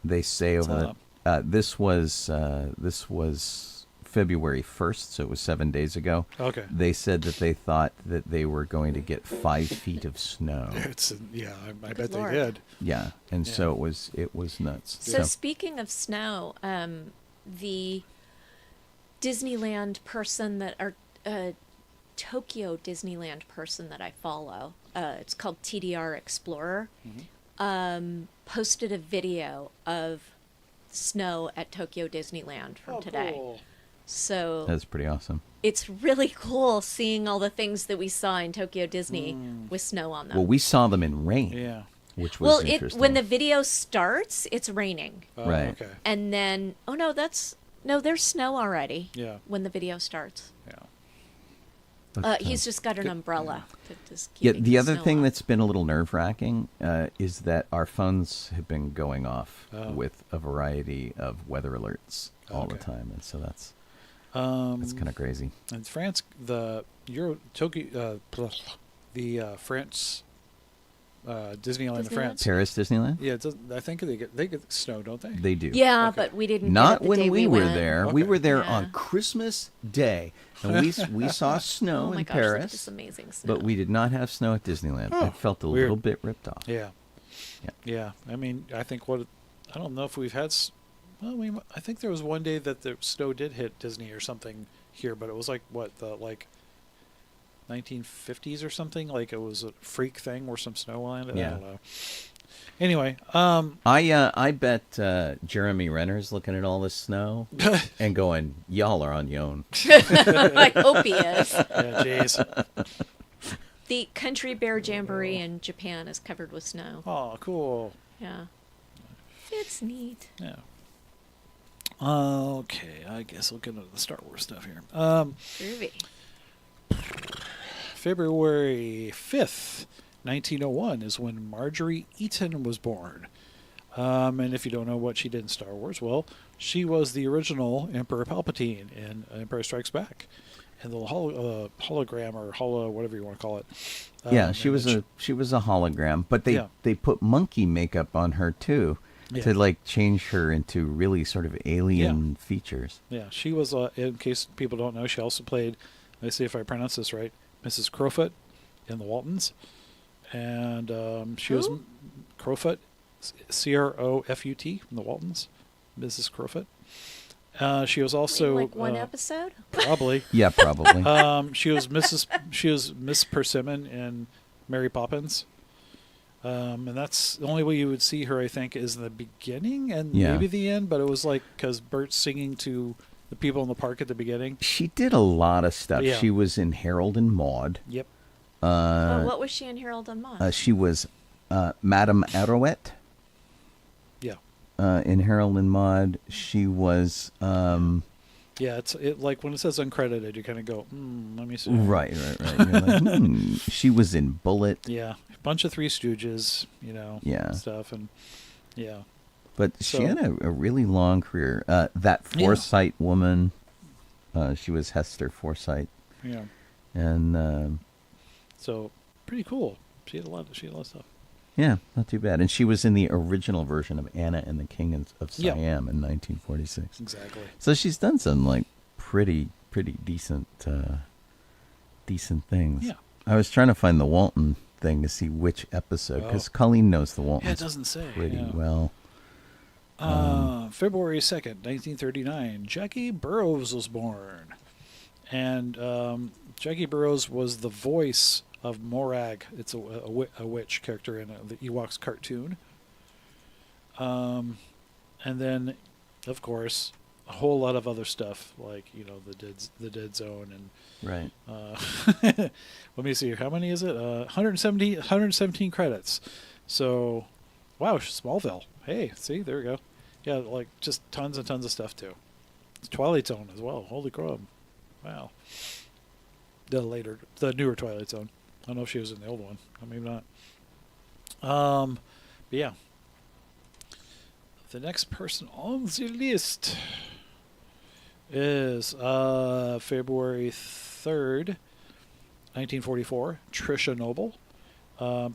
they say over this was February 1st, so it was 7 days ago. Okay. They said that they thought that they were going to get 5 feet of snow. I bet Lord. they did. Yeah, and so it was nuts. So speaking of snow, the Disneyland person Tokyo Disneyland person that I follow, it's called TDR Explorer, posted a video of snow at Tokyo Disneyland from today. Cool. So That's pretty awesome. it's really cool seeing all the things that we saw in Tokyo Disney with snow on them. Well, we saw them in rain, Yeah. which was Well, interesting. when the video starts, it's raining. Oh, Right. Okay. And then, there's snow already. Yeah. When the video starts. Yeah. But, He's just got an umbrella. To just yeah, keep the other snow thing off. that's been a little nerve-wracking is that our phones have been going off with a variety of weather alerts all the Okay. time, and so that's kind of crazy. In France, France Disneyland in Disneyland? France. Paris Disneyland? Yeah, I think they get snow, don't they? They do. Yeah, Okay. but we didn't. get Not it the when day we were went. there. We Okay. were there Yeah. on Christmas Day, and we saw snow Oh my in gosh, look at Paris, this amazing snow. but we did not have snow at Disneyland. I felt a Weird. little bit ripped off. Yeah. Yeah. Yeah. I mean, I think I don't know if we've had. I think there was one day that the snow did hit Disney or something here, but it was like the 1950s or something. Like it was a freak thing where some snow landed. Yeah. I don't know. Anyway, I bet Jeremy Renner's looking at all this snow and going, "Y'all are on your own." I hope he is. yeah, jeez. The Country Bear Jamboree in Japan is covered with snow. Oh, cool. Yeah. It's neat. Yeah. Okay, I guess I'll get into the Star Wars stuff here. Groovy. February 5th, 1901 is when Marjorie Eaton was born. And if you don't know what she did in Star Wars, well, she was the original Emperor Palpatine in Empire Strikes Back. And the hologram or whatever you want to call it. Yeah, she was a hologram, but they put monkey makeup on her too to like change her into really sort of alien features. Yeah, she was. In case people don't know, she also played. Let's see if I pronounce this right, Mrs. Crowfoot in the Waltons, and she was Crowfoot, Crofut in the Waltons, Mrs. Crowfoot. She was also like one episode. Probably. Yeah, probably. She was Miss Persimmon in Mary Poppins, and that's the only way you would see her. I think is in the beginning and maybe the end, but it was like because Bert's singing to the people in the park at the beginning. She did a lot of stuff. Yeah. She was in Harold and Maude. Yep. What was she in Harold and Maude? She was Madame Arouette. Yeah. In Harold and Maude, she was. Yeah, it's like when it says uncredited, you kind of go, let me see. Right. You're like, She was in Bullet. Yeah, a bunch of Three Stooges, stuff, and But she had a really long career. That Forsyte woman, she was Hester Forsyte. Yeah. And so pretty cool. She had a lot of stuff. Yeah, not too bad. And she was in the original version of Anna and the King of Siam in 1946. Exactly. So she's done some like pretty decent things. Yeah. I was trying to find the Walton thing to see which episode because Colleen knows the Waltons. Yeah, it doesn't say pretty well. February 2nd, 1939, Jackie Burroughs was born. And Jackie Burroughs was the voice of Morag. It's a witch character in the Ewoks cartoon. And then, of course, a whole lot of other stuff like the Dead Zone and right. Let me see here. How many is it? 117 credits. So, wow, Smallville. Hey, see, there we go. Yeah, like just tons and tons of stuff too. Twilight Zone as well. Holy crap! Wow. The newer Twilight Zone. I don't know if she was in the old one. Maybe not. But yeah. The next person on the list is February 3rd, 1944. Trisha Noble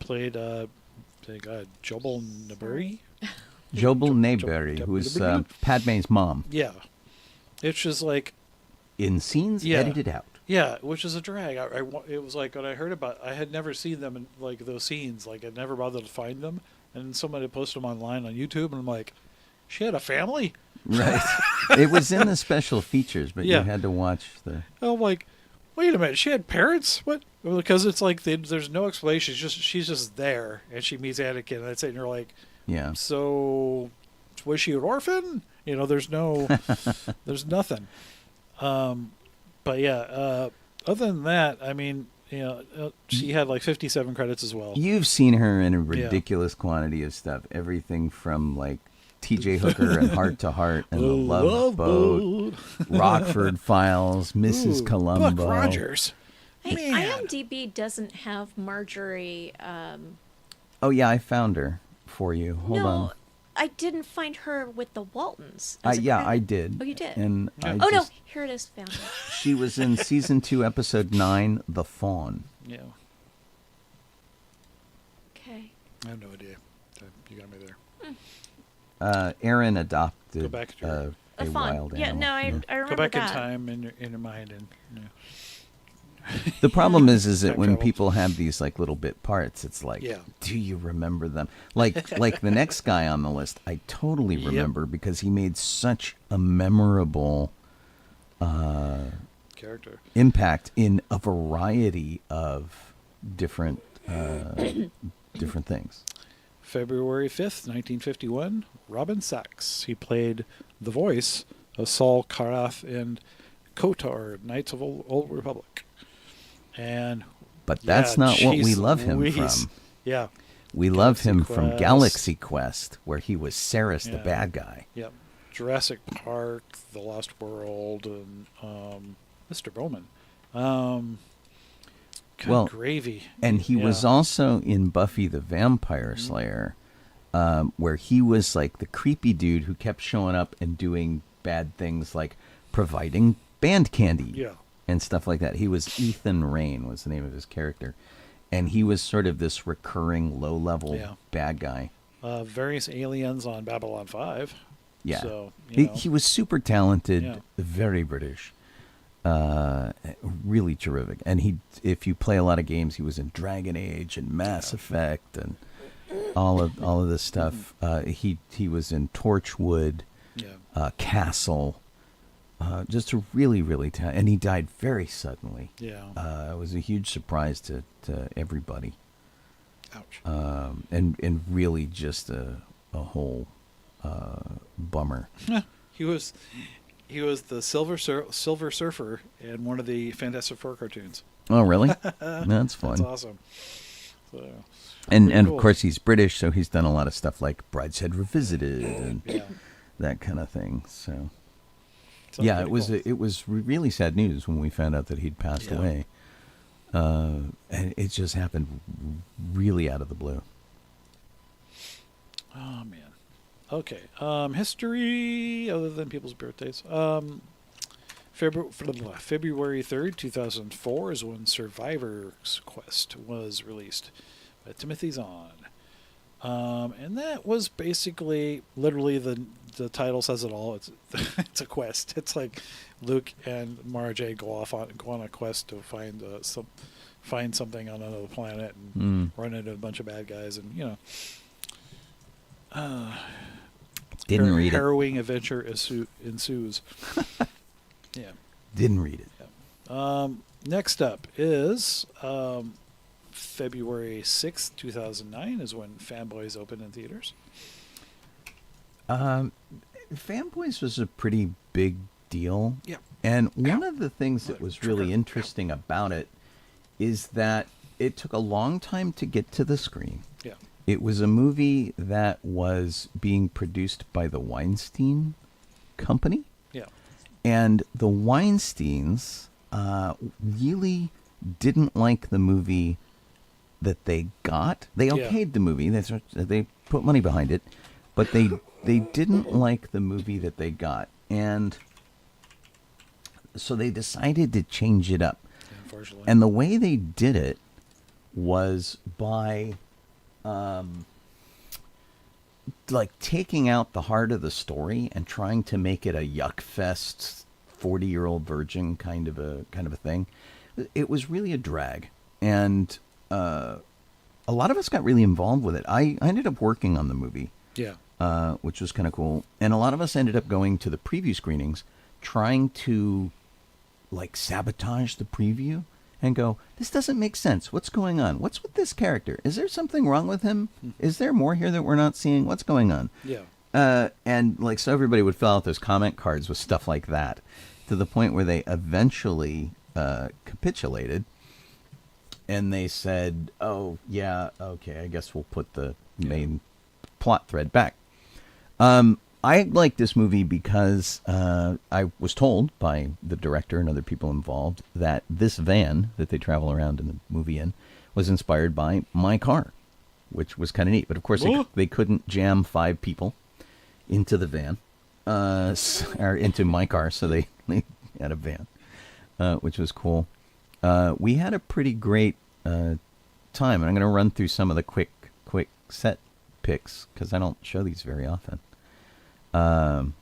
played Jobel Naburi. Jobel Nayberry, who was Padme's mom. Yeah. It's just like... In scenes edited out. Yeah, which is a drag. It was like when I heard about, I had never seen them in like those scenes. Like I'd never bothered to find them, and somebody posted them online on YouTube, and I'm like, she had a family, right? It was in the special features, but you had to watch the. I'm like, wait a minute, she had parents? What? Because it's like there's no explanation. She's just there, and she meets Anakin, and that's it. And you're like, yeah. So was she an orphan? There's nothing. But yeah, other than that, I mean, she had like 57 credits as well. You've seen her in a ridiculous quantity of stuff. Everything from like T.J. Hooker and Heart to Heart and The Love Boat, Rockford Files, Mrs. Columbo. Buck Rogers. Hey, IMDb doesn't have Marjorie. Oh yeah, I found her for you. Hold on. I didn't find her with the Waltons. I did. Oh, you did? And no, here it is. Found it. She was in season 2, episode 9, The Fawn. Yeah. Okay. I have no idea. You got me there. Aaron adopted Go back to a wild animal. Yeah, no, I remember Go back that. in time in your mind and. The problem is that when people have these like little bit parts, it's like, do you remember them? Like the next guy on the list, I totally remember because he made such a memorable character impact in a variety of different things. February 5th, 1951, Robin Sachs. He played the voice of Saul Karath in KOTOR, Knights of Old Republic. But that's not what we love him from. Yeah. We love him from Galaxy Quest, where he was Saris the bad guy. Yep. Jurassic Park, The Lost World, and Mr. Bowman. God, Well, gravy. And he was also in Buffy the Vampire Slayer, where he was like the creepy dude who kept showing up and doing bad things like providing band candy and stuff like that. He was Ethan Rain was the name of his character. And he was sort of this recurring low-level bad guy. Various aliens on Babylon 5. Yeah. So, he was super talented, very British. Really terrific. And if you play a lot of games, he was in Dragon Age and Mass Effect and all of this stuff. He was in Torchwood, Castle. Just a really, really talented. And he died very suddenly. Yeah. It was a huge surprise to everybody. Ouch. And really just a whole bummer. He was the Silver Surfer in one of the Fantastic Four cartoons. Oh, really? That's fun. That's awesome. So, and cool. of course, he's British, so he's done a lot of stuff like Brideshead Revisited and that kind of thing. So, it was cool. it was really sad news when we found out that he'd passed away. And it just happened really out of the blue. Oh, man. Okay. History, other than people's birthdays. February 3rd, 2004 is when Survivor's Quest was released by Timothy Zahn. And that was basically, literally, the title says it all. It's a quest. It's like Luke and Mara Jade go on a quest to find something on another planet and run into a bunch of bad guys, and Didn't read it. Harrowing adventure ensues. Yeah. Didn't read it. Yeah. Next up is February 6th, 2009 is when Fanboys opened in theaters. Fanboys was a pretty big deal. Yeah. And one of the things that was really interesting about it is that it took a long time to get to the screen. Yeah. It was a movie that was being produced by the Weinstein Company. Yeah. And the Weinsteins really didn't like the movie that they got. They okayed the movie. They put money behind it. But they didn't like the movie that they got. And so they decided to change it up. Unfortunately. And the way they did it was by like taking out the heart of the story and trying to make it a yuck fest 40-year-old virgin kind of a thing. It was really a drag, and a lot of us got really involved with it. I ended up working on the movie, which was kind of cool, and a lot of us ended up going to the preview screenings, trying to like sabotage the preview and go, this doesn't make sense. What's going on? What's with this character? Is there something wrong with him? Is there more here that we're not seeing? What's going on? Yeah. And like, so everybody would fill out those comment cards with stuff like that, to the point where they eventually capitulated, and they said, oh yeah, okay, I guess we'll put the main plot thread back. I like this movie because I was told by the director and other people involved that this van that they travel around in the movie in was inspired by my car, which was kind of neat. But of course, they couldn't jam 5 people into the van, or into my car, so they had a van, which was cool. We had a pretty great time, and I'm going to run through some of the quick set pics because I don't show these very often.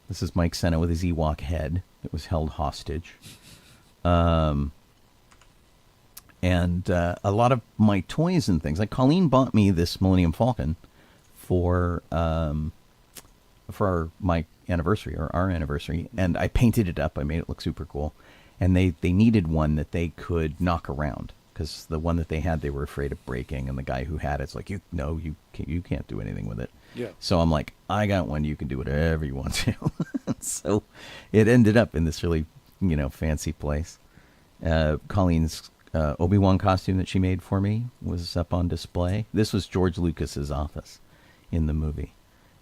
This is Mike Senna with his Ewok head that was held hostage. And a lot of my toys and things. Like Colleen bought me this Millennium Falcon for my anniversary, or our anniversary, and I painted it up. I made it look super cool. And they needed one that they could knock around, because the one that they had, they were afraid of breaking, and the guy who had it's like, you can't do anything with it. Yeah. So I'm like, I got one. You can do whatever you want to. So it ended up in this really, fancy place. Colleen's Obi-Wan costume that she made for me was up on display. This was George Lucas's office in the movie.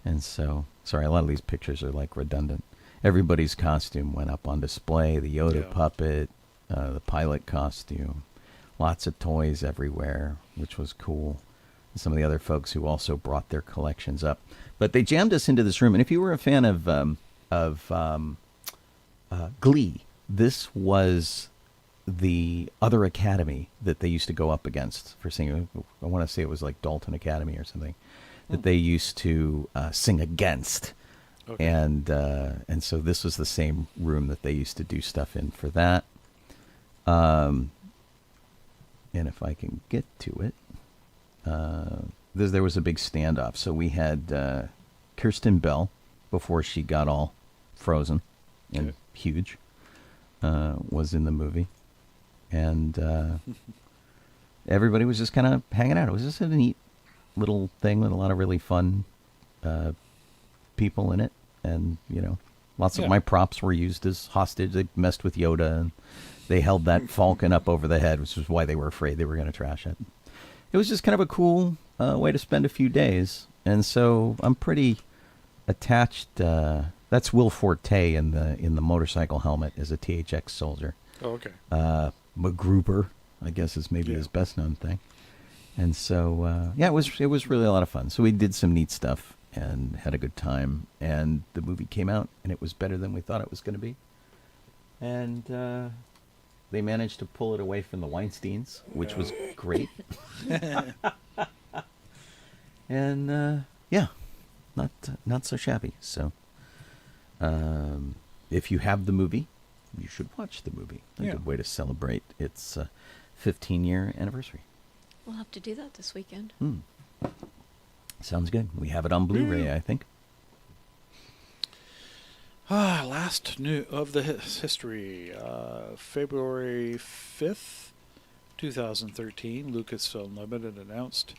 And so, sorry, a lot of these pictures are like redundant. Everybody's costume went up on display. The Yoda puppet, the pilot costume, lots of toys everywhere, which was cool. And some of the other folks who also brought their collections up. But they jammed us into this room. And if you were a fan of Glee, this was the other academy that they used to go up against for singing. I want to say it was like Dalton Academy or something that they used to sing against. Okay. And so this was the same room that they used to do stuff in for that. And if I can get to it, there was a big standoff. So we had Kirsten Bell before she got all frozen and huge, was in the movie. And everybody was just kind of hanging out. It was just a neat little thing with a lot of really fun people in it. And, you know, lots of my props were used as hostage. They messed with Yoda, and they held that falcon up over the head, which was why they were afraid they were going to trash it. It was just kind of a cool way to spend a few days. And so I'm pretty attached. That's Will Forte in the motorcycle helmet as a THX soldier. Oh, okay. MacGruber, I guess, is maybe his best known thing. And so, it was really a lot of fun. So we did some neat stuff and had a good time. And the movie came out, and it was better than we thought it was going to be. And they managed to pull it away from the Weinsteins, which was great. And not so shabby. So, if you have the movie, you should watch the movie. A good way to celebrate its 15-year anniversary. We'll have to do that this weekend. Sounds good. We have it on Blu-ray, I think. Last new of the history. February 5th, 2013, Lucasfilm Limited announced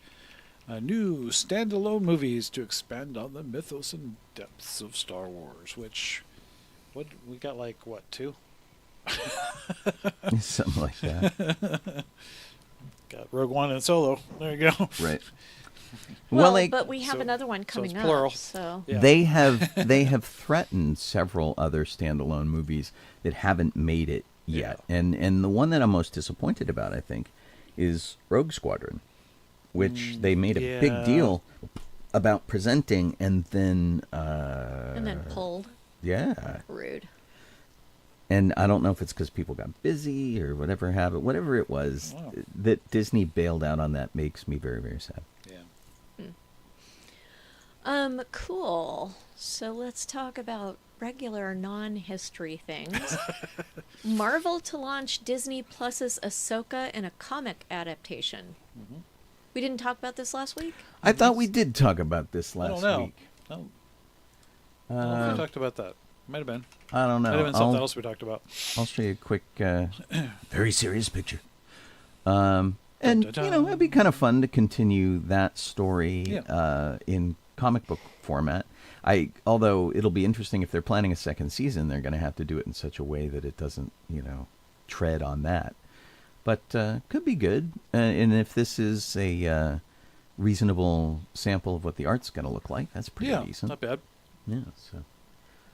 new standalone movies to expand on the mythos and depths of Star Wars, which, we got two? Something like that. Got Rogue One and Solo. There you go. Right. Well, but we have another one coming up. Plural. So they have threatened several other standalone movies that haven't made it yet. Yeah. And the one that I'm most disappointed about, I think, is Rogue Squadron, which they made a big deal about presenting and then pulled. Yeah. Rude. And I don't know if it's because people got busy or whatever it was that Disney bailed out on that makes me very, very sad. Yeah. Cool. So let's talk about regular non-history things. Marvel to launch Disney Plus's Ahsoka in a comic adaptation. Mm-hmm. We didn't talk about this last week? I thought we did talk about this last week. I don't know if we talked about that. Might have been. I don't know. Might have been something else we talked about. I'll show you a quick, very serious picture. And, it'd be kind of fun to continue that story in comic book format. Although it'll be interesting if they're planning a second season, they're going to have to do it in such a way that it doesn't, tread on that. But could be good. And if this is a reasonable sample of what the art's going to look like, that's pretty decent. Not bad. Yeah, so...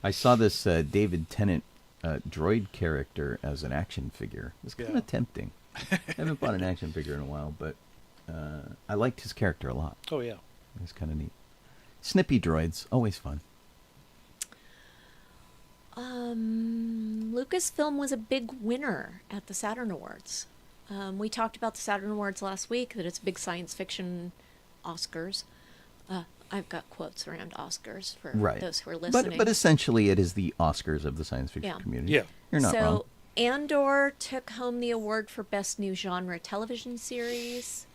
I saw this David Tennant droid character as an action figure. It was kind of tempting. I haven't bought an action figure in a while, but I liked his character a lot. Oh, yeah. It was kind of neat. Snippy droids, always fun. Lucasfilm was a big winner at the Saturn Awards. We talked about the Saturn Awards last week, that it's big science fiction Oscars. I've got quotes around Oscars for those who are listening. But essentially it is the Oscars of the science fiction community. Yeah. You're not wrong. So Andor took home the award for Best New Genre Television Series.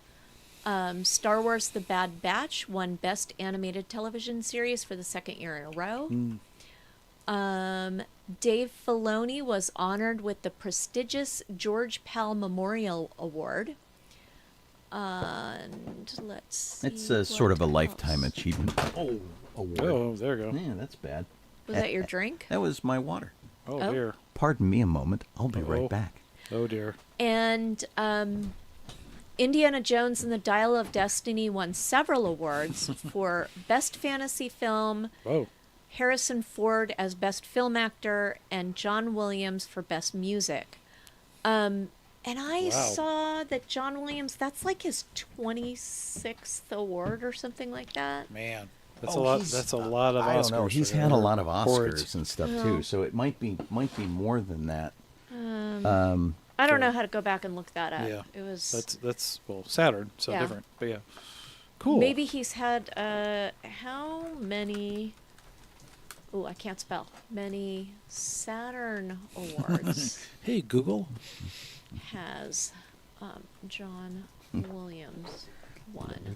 Star Wars The Bad Batch won Best Animated Television Series for the second year in a row. Dave Filoni was honored with the prestigious George Pal Memorial Award. And let's see. It's sort of a lifetime achievement award. Oh, there you go. Yeah, that's bad. Was that your drink? That was my water. Oh, dear. Pardon me a moment. I'll be right back. Oh, dear. And Indiana Jones and the Dial of Destiny won several awards for Best Fantasy Film, Whoa. Harrison Ford as Best Film Actor, and John Williams for Best Music. And I Wow. saw that John Williams, that's like his 26th award or something like that. Man. That's a lot. That's a lot of Oscars. I don't know. He's for had a him. lot of Awards. Oscars and stuff too, so it might be more than that. I don't know how to go back and look that up. Yeah. It was That's well, Saturn, so Yeah. different. But yeah. Cool. maybe he's had how many? Oh, I can't spell. Many Saturn awards Hey, Google. has John Williams won?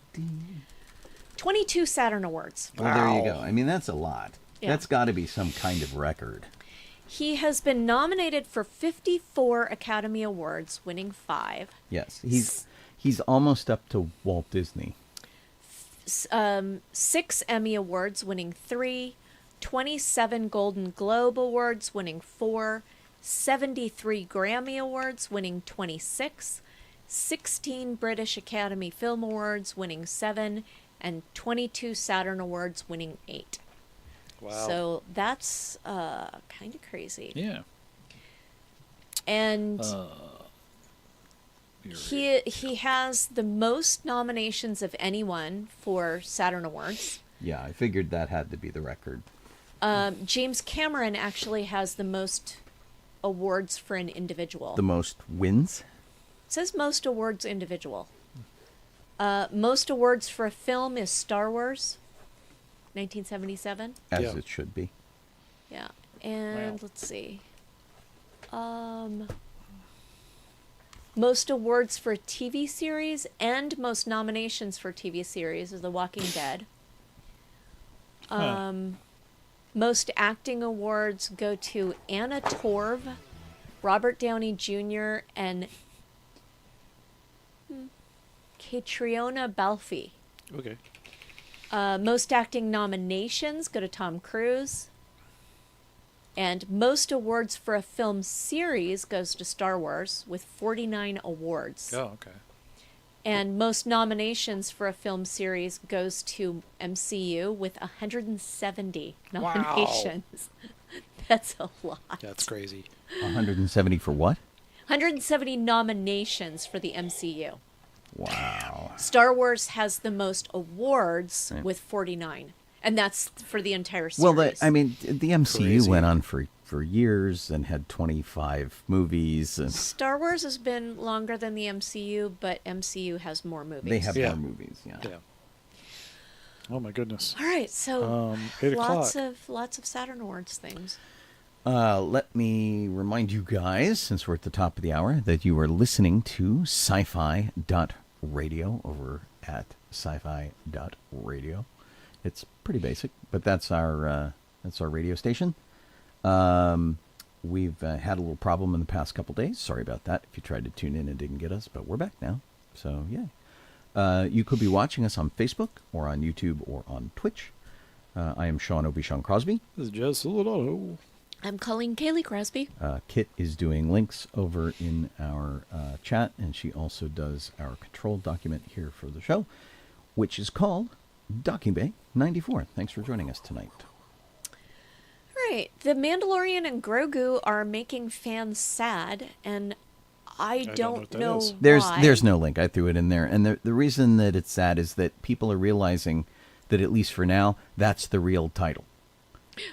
22 Saturn awards. Well, there you go. I mean, that's a lot. Yeah. That's got to be some kind of record. He has been nominated for 54 Academy Awards, winning 5. Yes, he's almost up to Walt Disney. 6 Emmy Awards, winning 3. 27 Golden Globe Awards, winning 4. 73 Grammy Awards, winning 26. 16 British Academy Film Awards, winning 7. And 22 Saturn Awards, winning 8. Wow. So that's kind of crazy. Yeah. And he has the most nominations of anyone for Saturn Awards. Yeah, I figured that had to be the record. James Cameron actually has the most awards for an individual. The most wins? It says most awards individual. Most awards for a film is Star Wars, 1977. As Yeah. it should be. Yeah. And Wow. let's see. Most awards for a TV series and most nominations for TV series is The Walking Dead. Most acting awards go to Anna Torv, Robert Downey Jr., and Catriona Balfe. Okay. Most acting nominations go to Tom Cruise. And most awards for a film series goes to Star Wars with 49 awards. Oh, okay. And most nominations for a film series goes to MCU with 170 nominations. That's a lot. That's crazy. 170 for what? 170 nominations for the MCU. Wow. Star Wars has the most awards with 49. And that's for the entire series. Well, the MCU Crazy. went on for years and had 25 movies. And Star Wars has been longer than the MCU, but MCU has more movies. they have Yeah. more movies, yeah. Yeah. Oh my goodness. All right, so 8 lots o'clock. of Saturn Awards things. Let me remind you guys, since we're at the top of the hour, that you are listening to sci-fi.radio over at sci-fi.radio. It's pretty basic, but that's our radio station. We've had a little problem in the past couple days. Sorry about that if you tried to tune in and didn't get us, but we're back now. So, yeah. You could be watching us on Facebook or on YouTube or on Twitch. I am Sean Obi-Shawn Crosby. This is just a little. I'm Colleen Kaylee Crosby. Kit is doing links over in our chat, and she also does our control document here for the show, which is called Docking Bay 94. Thanks for joining us tonight. All right, The Mandalorian and Grogu are making fans sad, and I don't know don't what that know is. why. There's no link. I threw it in there, and the reason that it's sad is that people are realizing that, at least for now, that's the real title,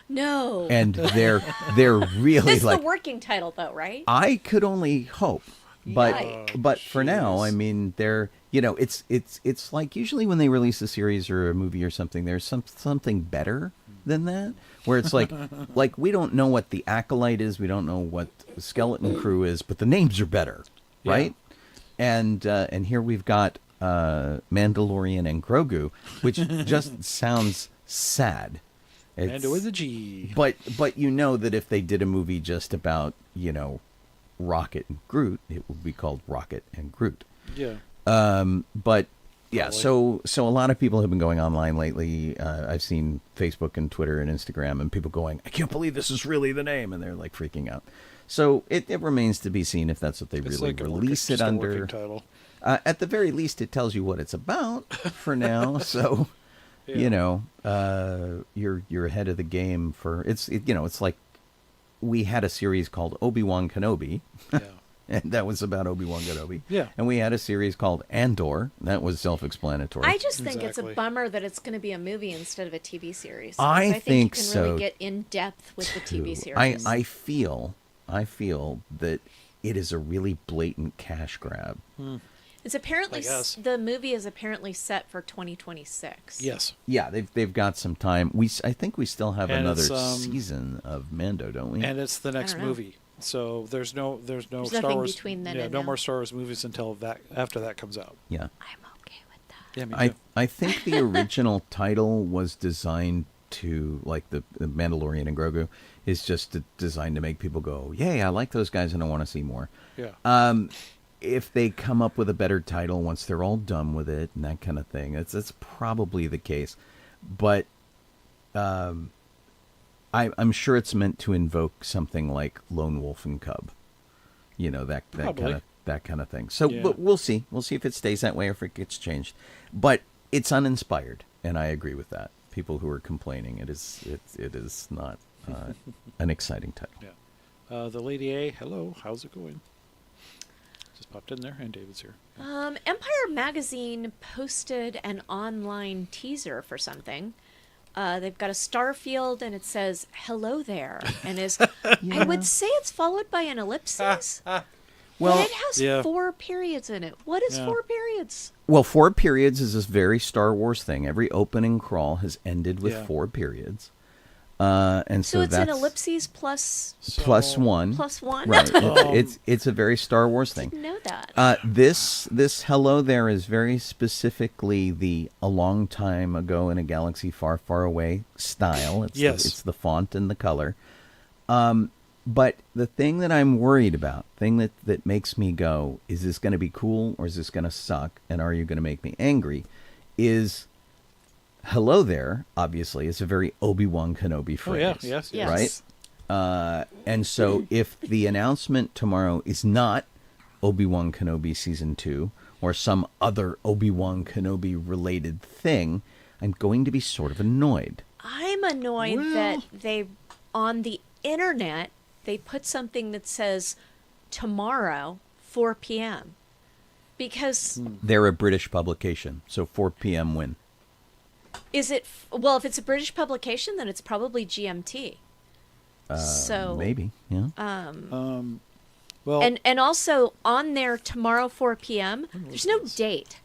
No. and they're really This is like, the working title, though, right? I could only hope, but Yikes. for now, I mean, they're, it's like usually when they release a series or a movie or something, there's something better than that, where it's like we don't know what the Acolyte is, we don't know what the Skeleton Crew is, but the names are better, right? And here we've got Mandalorian and Grogu, which just sounds sad. And with a G. But you know that if they did a movie just about, Rocket and Groot, it would be called Rocket and Groot. Yeah. But yeah, so a lot of people have been going online lately. I've seen Facebook and Twitter and Instagram and people going, I can't believe this is really the name, and they're like freaking out. So it remains to be seen if that's what they It's really like release it just a under. working title. At the very least, it tells you what it's about for now. So, you know, you're ahead of the game for it's like we had a series called Obi-Wan Kenobi, Yeah. and that was about Obi-Wan Kenobi. Yeah. And we had a series called Andor, that was self-explanatory. I just think it's a Exactly. bummer that it's going to be a movie instead of a TV series. I think think you can so, really get in depth with the TV too. series. I feel that it is a really blatant cash grab. It's apparently I guess. the movie is apparently set for 2026. Yes. Yeah, they've got some time. I think we still have And another it's, season of Mando, don't we? And it's the next don't know. movie. So there's no There's Star nothing Wars between then yeah, and no now. more Star Wars movies until after that comes out. Yeah. I'm okay with that. Yeah, me I too. I think the original title was designed to, like the Mandalorian and Grogu, is just designed to make people go, "Yay, I like those guys and I want to see more." Yeah. If they come up with a better title once they're all done with it and that kind of thing, that's probably the case. But I'm sure it's meant to invoke something like Lone Wolf and Cub, you know, that Probably. kind of thing. So, Yeah. but we'll see. We'll see if it stays that way or if it gets changed. But it's uninspired, and I agree with that. People who are complaining, it is not an exciting title. Yeah. The Lady A, hello, how's it going? Just popped in there, and David's here. Empire Magazine posted an online teaser for something. They've got a star field and it says "Hello there," and I would say it's followed by an ellipsis. Well, but it has yeah. 4 periods in it. What is Yeah. 4 periods? Well, 4 periods is this very Star Wars thing. Every opening crawl has ended with Yeah. 4 periods. And So so it's an that's ellipses plus plus one. plus 1. Right. It's a very Star Wars thing. Didn't know that. This hello there is very specifically the a long time ago in a galaxy far, far away style. It's Yes. it's the font and the color. But the thing that I'm worried about, that makes me go, is this going to be cool or is this going to suck? And are you going to make me angry? Is hello there, obviously, is a very Obi-Wan Kenobi Oh, phrase. yeah, yes, Yes. Right? And so if the announcement tomorrow is not Obi-Wan Kenobi Season 2 or some other Obi-Wan Kenobi related thing, I'm going to be sort of annoyed. I'm annoyed that they, on the internet, they put something that says tomorrow, 4 p.m. Because They're a British publication, so 4 p.m. win. is it, well, if it's a British publication, then it's probably GMT. So Maybe, yeah. Well, and also on there tomorrow 4 p.m. There's no date.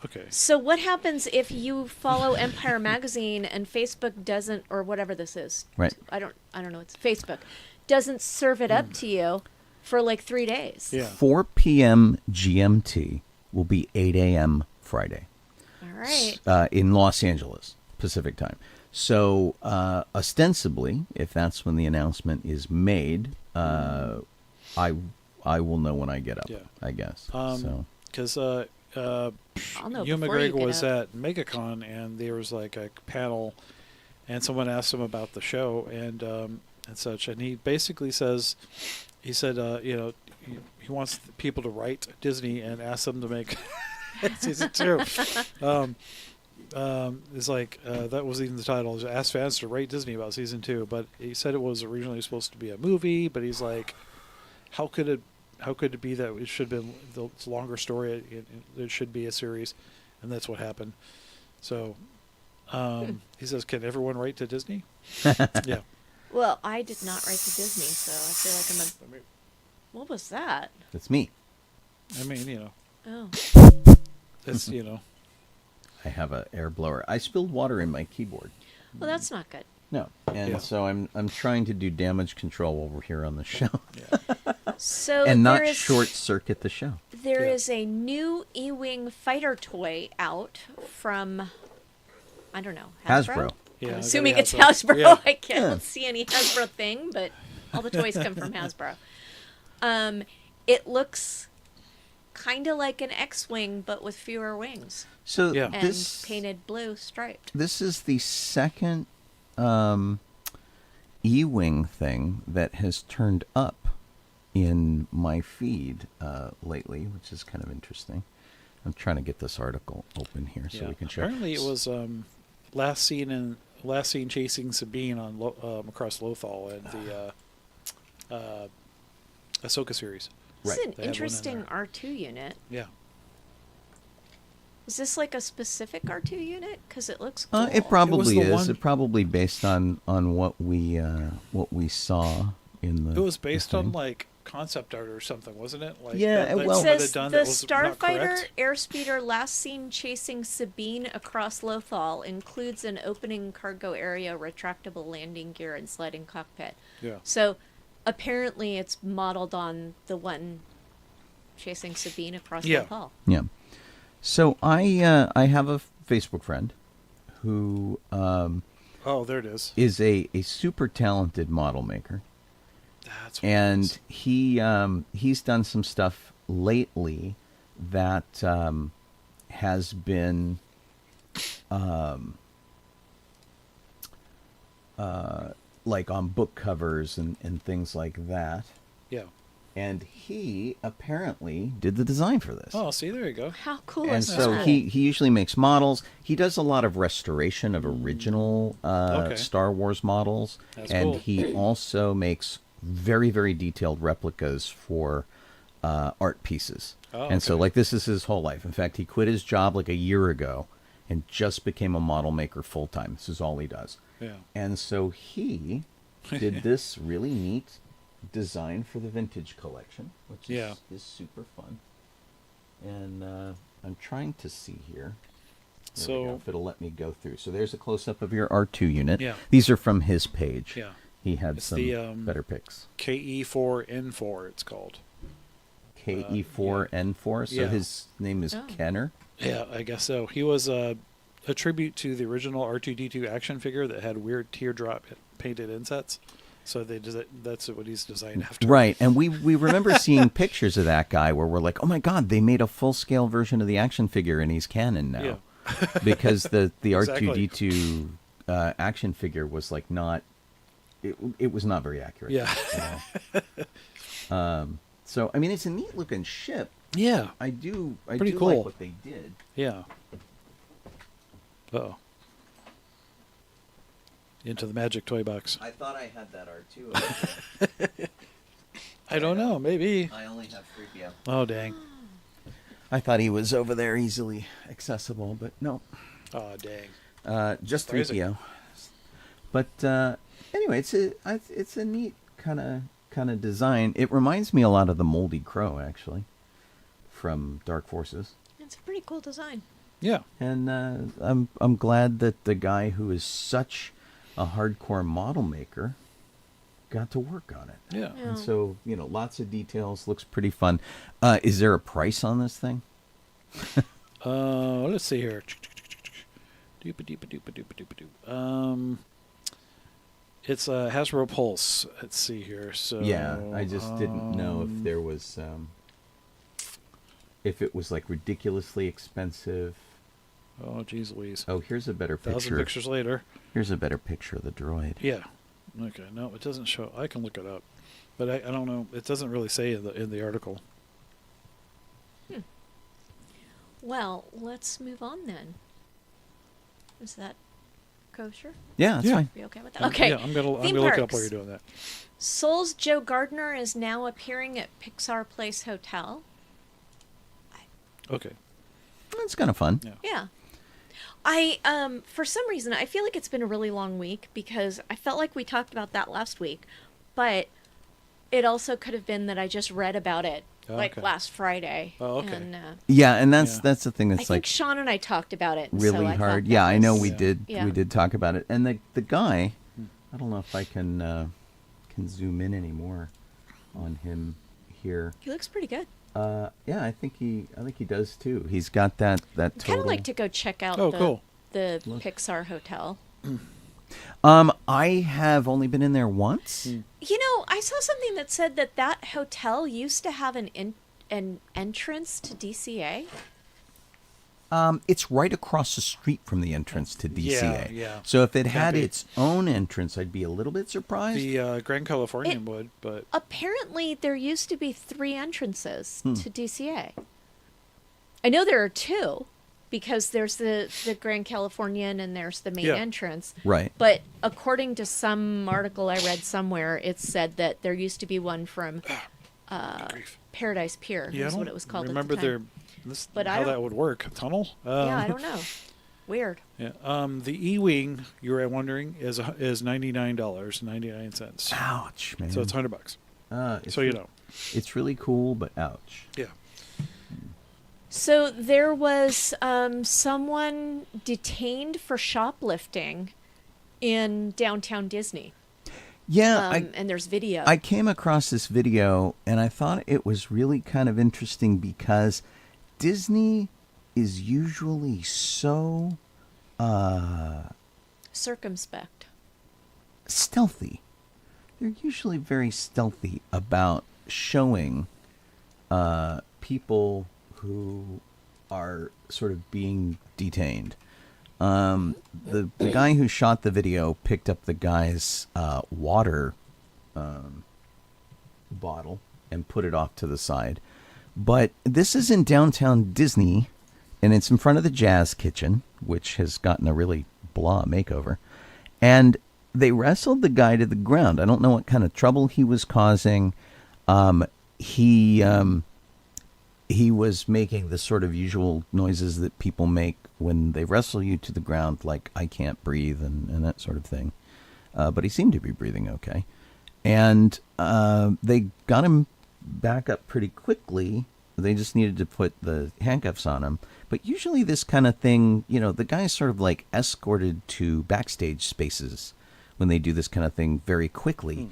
okay. So what happens if you follow Empire Magazine and Facebook doesn't, or whatever this is? Right. I don't know. It's Facebook doesn't serve it up to you for like 3 days. Yeah. 4 p.m. GMT will be 8 a.m. Friday. All right. In Los Angeles, Pacific time. So ostensibly, if that's when the announcement is made, I will know when I get up, Yeah. I guess. Because I'll know Ewan before you McGregor get was up. at MegaCon, and there was like a panel, and someone asked him about the show and such, and he basically says, he said, he wants people to write Disney and ask them to make season 2. It's like that was even the title. Is ask fans to rate Disney about season 2, but he said it was originally supposed to be a movie, but he's like, how could it be that it should have been the longer story? It should be a series, and that's what happened. So he says, can everyone write to Disney? Yeah. Well, I did not write to Disney, so I feel like what was that? That's me. I mean, Oh. it's I have an air blower. I spilled water in my keyboard. Well, that's not good. No, and Yeah. so I'm trying to do damage control while we're here on the show, So and not there is, short circuit the show. There Yeah. is a new E-wing fighter toy out from, I don't know, Hasbro. Yeah, I'm I assuming gotta it's have Hasbro. Yeah. I can't see any Hasbro thing, but all the toys come from Hasbro. It looks kind of like an X-wing, but with fewer wings So Yeah. and this painted blue striped. this is the second E-Wing thing that has turned up in my feed lately, which is kind of interesting. I'm trying to get this article open here so we can share. Apparently, it was last seen chasing Sabine on across Lothal in the Ahsoka series. This Right. is They an had one in interesting there. R2 unit. Yeah. Is this like a specific R2 unit? Because it looks cool. It probably the is. one- It probably based on what we saw in the. It was based on thing. like concept art or something, wasn't it? Like Yeah, that, well- It someone had says done the that was not Starfighter correct. airspeeder last seen chasing Sabine across Lothal includes an opening cargo area, retractable landing gear, and sliding cockpit. Yeah. So apparently it's modeled on the one chasing Sabine across Yeah. Lothal. Yeah. So I have a Facebook friend who Oh, there it is. is a super talented model maker, That's what it and is. he's done some stuff lately that has been like on book covers and things like that. Yeah. And he apparently did the design for this. Oh, see, there you go. How cool And is so that? he usually makes models. He does a lot of restoration of original Okay. Star Wars models. That's and cool. he also makes very, very detailed replicas for art pieces. Oh, And so, okay. like, this is his whole life. In fact, he quit his job like a year ago and just became a model maker full time. This is all he does. Yeah. And so he did this really neat design for the vintage collection, which Yeah. is super fun. And I'm trying to see here. There we go, So- if it'll let me go through. So there's a close-up of your R2 unit. Yeah. These are from his page. Yeah. He had It's some the, better picks. KE4N4, it's called. KE4N4. So Yeah. his name is Oh. Kenner. Yeah, I guess so. He was a tribute to the original R2D2 action figure that had weird teardrop painted insets. So that's what he's designed after. Right, and we remember seeing pictures of that guy where we're like, oh my god, they made a full-scale version of the action figure and he's canon now. Yeah. Because the Exactly. R2D2 action figure was like not, it was not very accurate. Yeah. You know? So I mean, it's a neat looking ship. Yeah. I do Pretty like cool. what they did. Yeah. Uh-oh. Into the magic toy box. I thought I had that R2. I don't know. Maybe. I only have 3PO. Oh, dang. I thought he was over there easily accessible, but no. Oh, dang. Just Crazy. 3PO. But anyway, it's a neat kind of design. It reminds me a lot of the Moldy Crow, actually, from Dark Forces. It's a pretty cool design. Yeah. And I'm glad that the guy who is such a hardcore model maker got to work on it. Yeah. Yeah. And so, lots of details. Looks pretty fun. Is there a price on this thing? Let's see here. It's a Hasbro Pulse. Let's see here. So Yeah, I just didn't know if there was, if it was like ridiculously expensive. Oh, geez, Louise. Oh, here's a better 1,000 picture. pictures later. Here's a better picture of the droid. Yeah. Okay. No, it doesn't show. I can look it up, but I don't know. It doesn't really say in the article. Well, let's move on then. Is that kosher? Yeah, that's Yeah. fine. Be okay with that? Okay. Yeah, I'm gonna Theme look it up parks. while you're doing that. Soul's Joe Gardner is now appearing at Pixar Place Hotel. Okay. That's kind of fun. Yeah. Yeah. I for some reason I feel like it's been a really long week because I felt like we talked about that last week, but it also could have been that I just read about it like Okay. last Friday. Oh, okay. And Yeah, and that's Yeah. the thing I that's think like Sean and I talked about it. and really so I thought hard. that Yeah, I know was- we Yeah. did. Yeah. We did talk about it, and the guy, I don't know if I can zoom in anymore on him here. He looks pretty good. Yeah, I think he does too. He's got that I'd kind total. of like to go check out Oh, cool. the Look. Pixar Hotel. I have only been in there once. You know, I saw something that said that hotel used to have an entrance to DCA. It's right across the street from the entrance to DCA. Yeah. So if it Can't had be. its own entrance, I'd be a little bit surprised. The Grand Californian would, but Apparently, there used to be 3 entrances to DCA. I know there are 2, because there's the Grand Californian and there's the main Yeah. entrance. Right. But according to some article I read somewhere, it said that there used to be one from grief. Paradise Pier. Yeah, I is don't what it was called remember at the time. But I how don't- that would work. A tunnel? Yeah, I don't know. Weird. Yeah. The E-wing, you were wondering, is $99.99. Ouch, man. So it's $100. It's So you know. It's really cool, but ouch. Yeah. So there was someone detained for shoplifting in downtown Disney. Yeah, And there's video. I came across this video and I thought it was really kind of interesting because Disney is usually so Circumspect. stealthy. They're usually very stealthy about showing people who are sort of being detained. The guy who shot the video picked up the guy's water bottle and put it off to the side. But this is in downtown Disney, and it's in front of the Jazz Kitchen, which has gotten a really blah makeover. And they wrestled the guy to the ground. I don't know what kind of trouble he was causing. He was making the sort of usual noises that people make when they wrestle you to the ground, like I can't breathe and that sort of thing. But he seemed to be breathing okay. And they got him back up pretty quickly. They just needed to put the handcuffs on him. But usually this kind of thing, you know, the guy's sort of like escorted to backstage spaces when they do this kind of thing very quickly.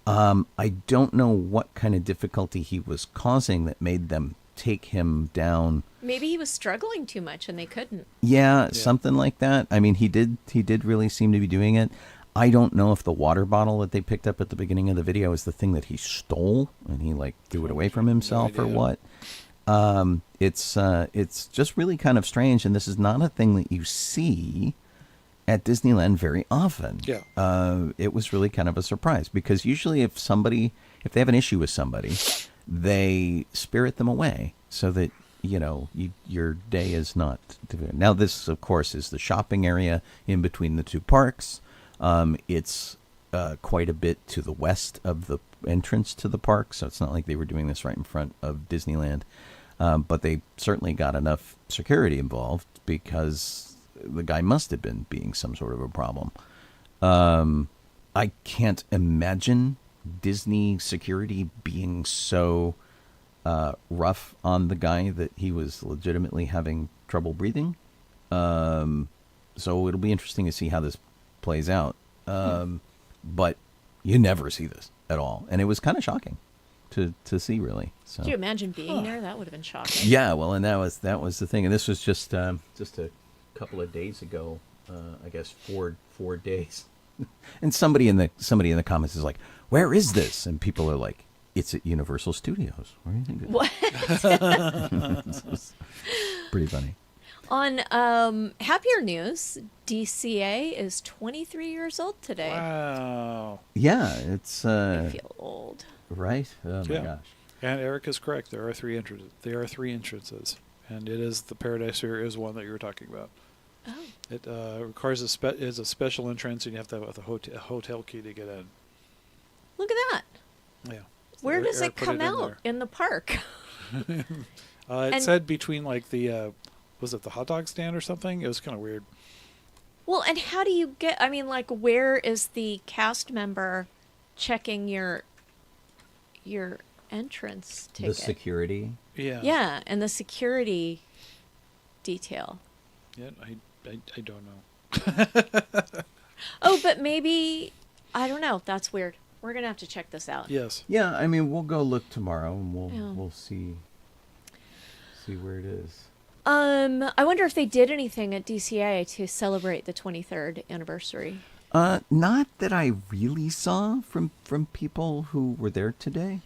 I don't know what kind of difficulty he was causing that made them take him down. Maybe he was struggling too much and they couldn't. Yeah, something like that. I mean, he did really seem to be doing it. I don't know if the water bottle that they picked up at the beginning of the video is the thing that he stole and he like threw it away from himself or what. It's just really kind of strange, and this is not a thing that you see at Disneyland very often. Yeah. It was really kind of a surprise because usually if they have an issue with somebody, they spirit them away so that, you know, your day is not. Now, this, of course, is the shopping area in between the two parks. It's quite a bit to the west of the entrance to the park, so it's not like they were doing this right in front of Disneyland. But they certainly got enough security involved because the guy must have been being some sort of a problem. I can't imagine Disney security being so rough on the guy that he was legitimately having trouble breathing. So it'll be interesting to see how this plays out. But you never see this at all. And it was kind of shocking to see, really. So. Could you imagine being there? That would have been shocking. Yeah, well, and that was the thing. And this was just a couple of days ago, I guess 4 days. And somebody in the comments is like, "Where is this?" And people are like, "It's at Universal Studios." Where do you think it is? What? Pretty funny. On happier news, DCA is 23 years old today. Wow. Yeah, it's I feel old. right. Oh my Yeah. gosh. And Eric is correct. There are 3 entrances. There are 3 entrances, and it is the Paradise Pier is one that you were talking about. Oh. It requires is a special entrance, and you have to have a hotel key to get in. Look at that. Yeah. Where does Eric it put come in out there. in the park? It And- said between like the was it the hot dog stand or something? It was kind of weird. Well, and how do you get, I mean, like, where is the cast member checking your entrance ticket? The security. Yeah. Yeah, and the security detail. Yeah. I don't know. Oh, but maybe, I don't know. That's weird. We're going to have to check this out. Yes. Yeah, I mean, we'll go look tomorrow and Yeah. we'll see where it is. I wonder if they did anything at DCA to celebrate the 23rd anniversary. Not that I really saw from people who were there today.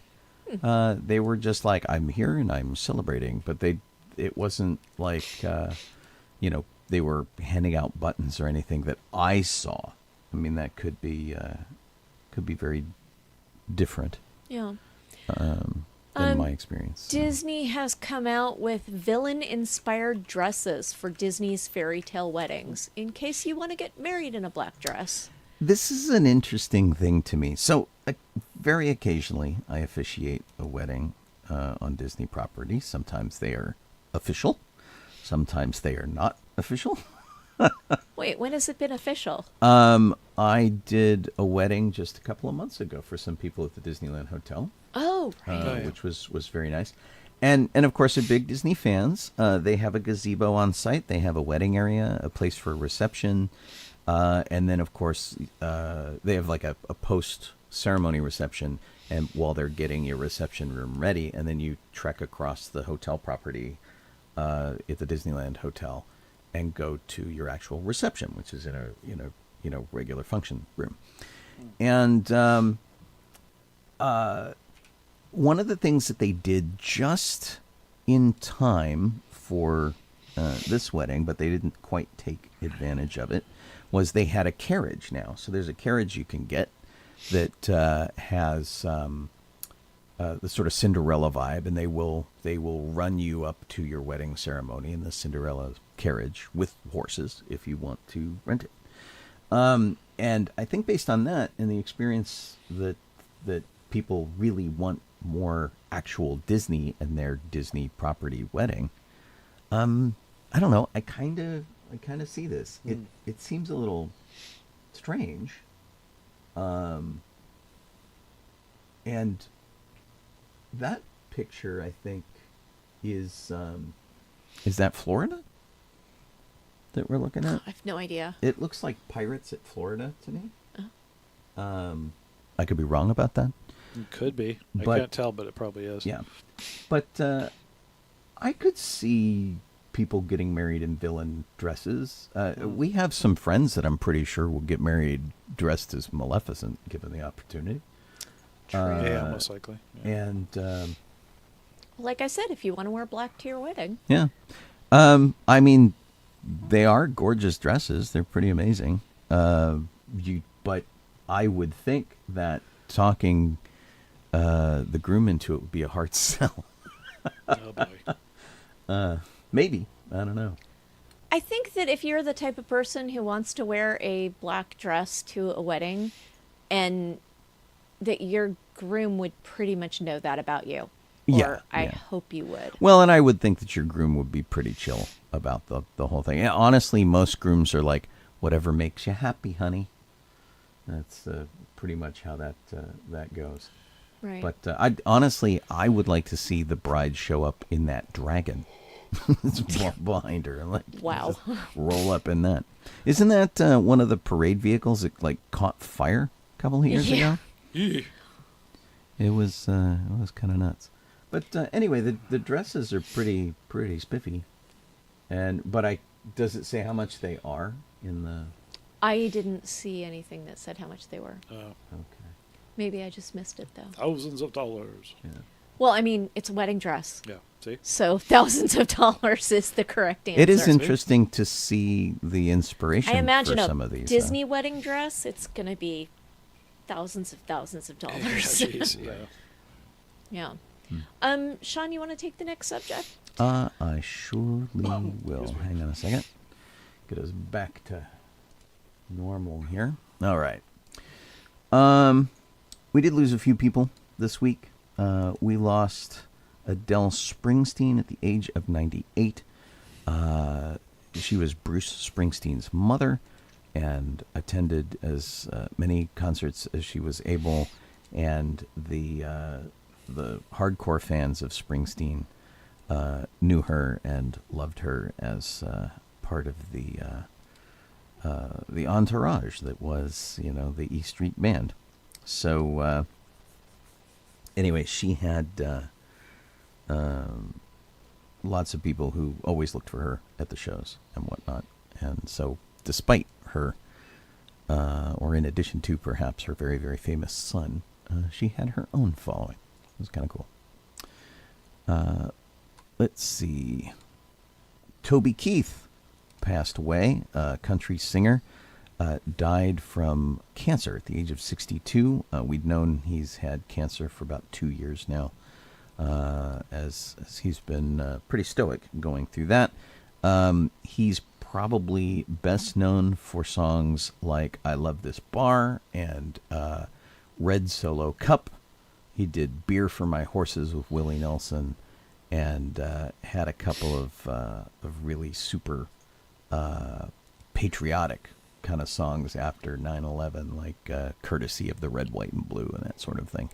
They were just like, "I'm here and I'm celebrating," but it wasn't like they were handing out buttons or anything that I saw. I mean, that could be very different Yeah. than my experience. Disney has come out with villain-inspired dresses for Disney's fairy tale weddings, in case you want to get married in a black dress. This is an interesting thing to me. So, very occasionally, I officiate a wedding on Disney property. Sometimes they are official. Sometimes they are not official. Wait, when has it been official? I did a wedding just a couple of months ago for some people at the Disneyland Hotel. Oh, right. Which was very nice. And of course, they're big Disney fans. They have a gazebo on site. They have a wedding area, a place for a reception. And then, of course, they have like a post-ceremony reception, and while they're getting your reception room ready, and then you trek across the hotel property at the Disneyland Hotel and go to your actual reception, which is in a regular function room. And one of the things that they did just in time for this wedding, but they didn't quite take advantage of it, was they had a carriage now. So there's a carriage you can get that has the sort of Cinderella vibe, and they will run you up to your wedding ceremony in the Cinderella carriage with horses if you want to rent it. And I think based on that and the experience that people really want more actual Disney and their Disney property wedding, I don't know. I kind of see this. It seems a little strange. And that picture, I think, is that Florida that we're looking at? I have no idea. It looks like Pirates at Florida to me. I could be wrong about that. It could be. I But- can't tell, but it probably is. Yeah. But I could see people getting married in villain dresses. We have some friends that I'm pretty sure will get married dressed as Maleficent, given the opportunity. Yeah, most likely. Yeah. And Like I said, if you want to wear black to your wedding. yeah, I mean, they are gorgeous dresses. They're pretty amazing. But I would think that talking the groom into it would be a hard sell. Oh boy. Maybe. I don't know. I think that if you're the type of person who wants to wear a black dress to a wedding, and that your groom would pretty much know that about you. Yeah, Or I yeah. hope you would. Well, and I would think that your groom would be pretty chill about the whole thing. And honestly, most grooms are like, whatever makes you happy, honey. That's pretty much how that goes. Right. But I would like to see the bride show up in that dragon. It's behind her and Wow. just roll up in that. Isn't that one of the parade vehicles that caught fire a couple of years Yeah. ago? Yeah. It was kind of nuts. But anyway, the dresses are pretty spiffy. But does it say how much they are in the? I didn't see anything that said how much they were. Okay. Maybe I just missed it, though. Thousands of dollars. Yeah. Well, I mean, it's a wedding dress. Yeah. See? So thousands of dollars is the correct answer. It is interesting to see the inspiration I imagine for a some of these. Disney wedding dress, it's going to be thousands of dollars. Jeez. Yeah. Yeah. Sean, you want to take the next subject? I surely will. Hang on a second. Get us back to normal here. All right. We did lose a few people this week. We lost Adele Springsteen at the age of 98. She was Bruce Springsteen's mother and attended as many concerts as she was able. And the hardcore fans of Springsteen knew her and loved her as part of the entourage that was, the E Street Band. So anyway, she had lots of people who always looked for her at the shows and whatnot. And so despite her, or in addition to perhaps her very, very famous son, she had her own following. It was kind of cool. Let's see. Toby Keith passed away. Country singer. Died from cancer at the age of 62. We'd known he's had cancer for about 2 years now, as he's been pretty stoic going through that. He's probably best known for songs like I Love This Bar and Red Solo Cup. He did Beer for My Horses with Willie Nelson, and had a couple of really super patriotic kind of songs after 9/11, like Courtesy of the Red, White, and Blue and that sort of thing.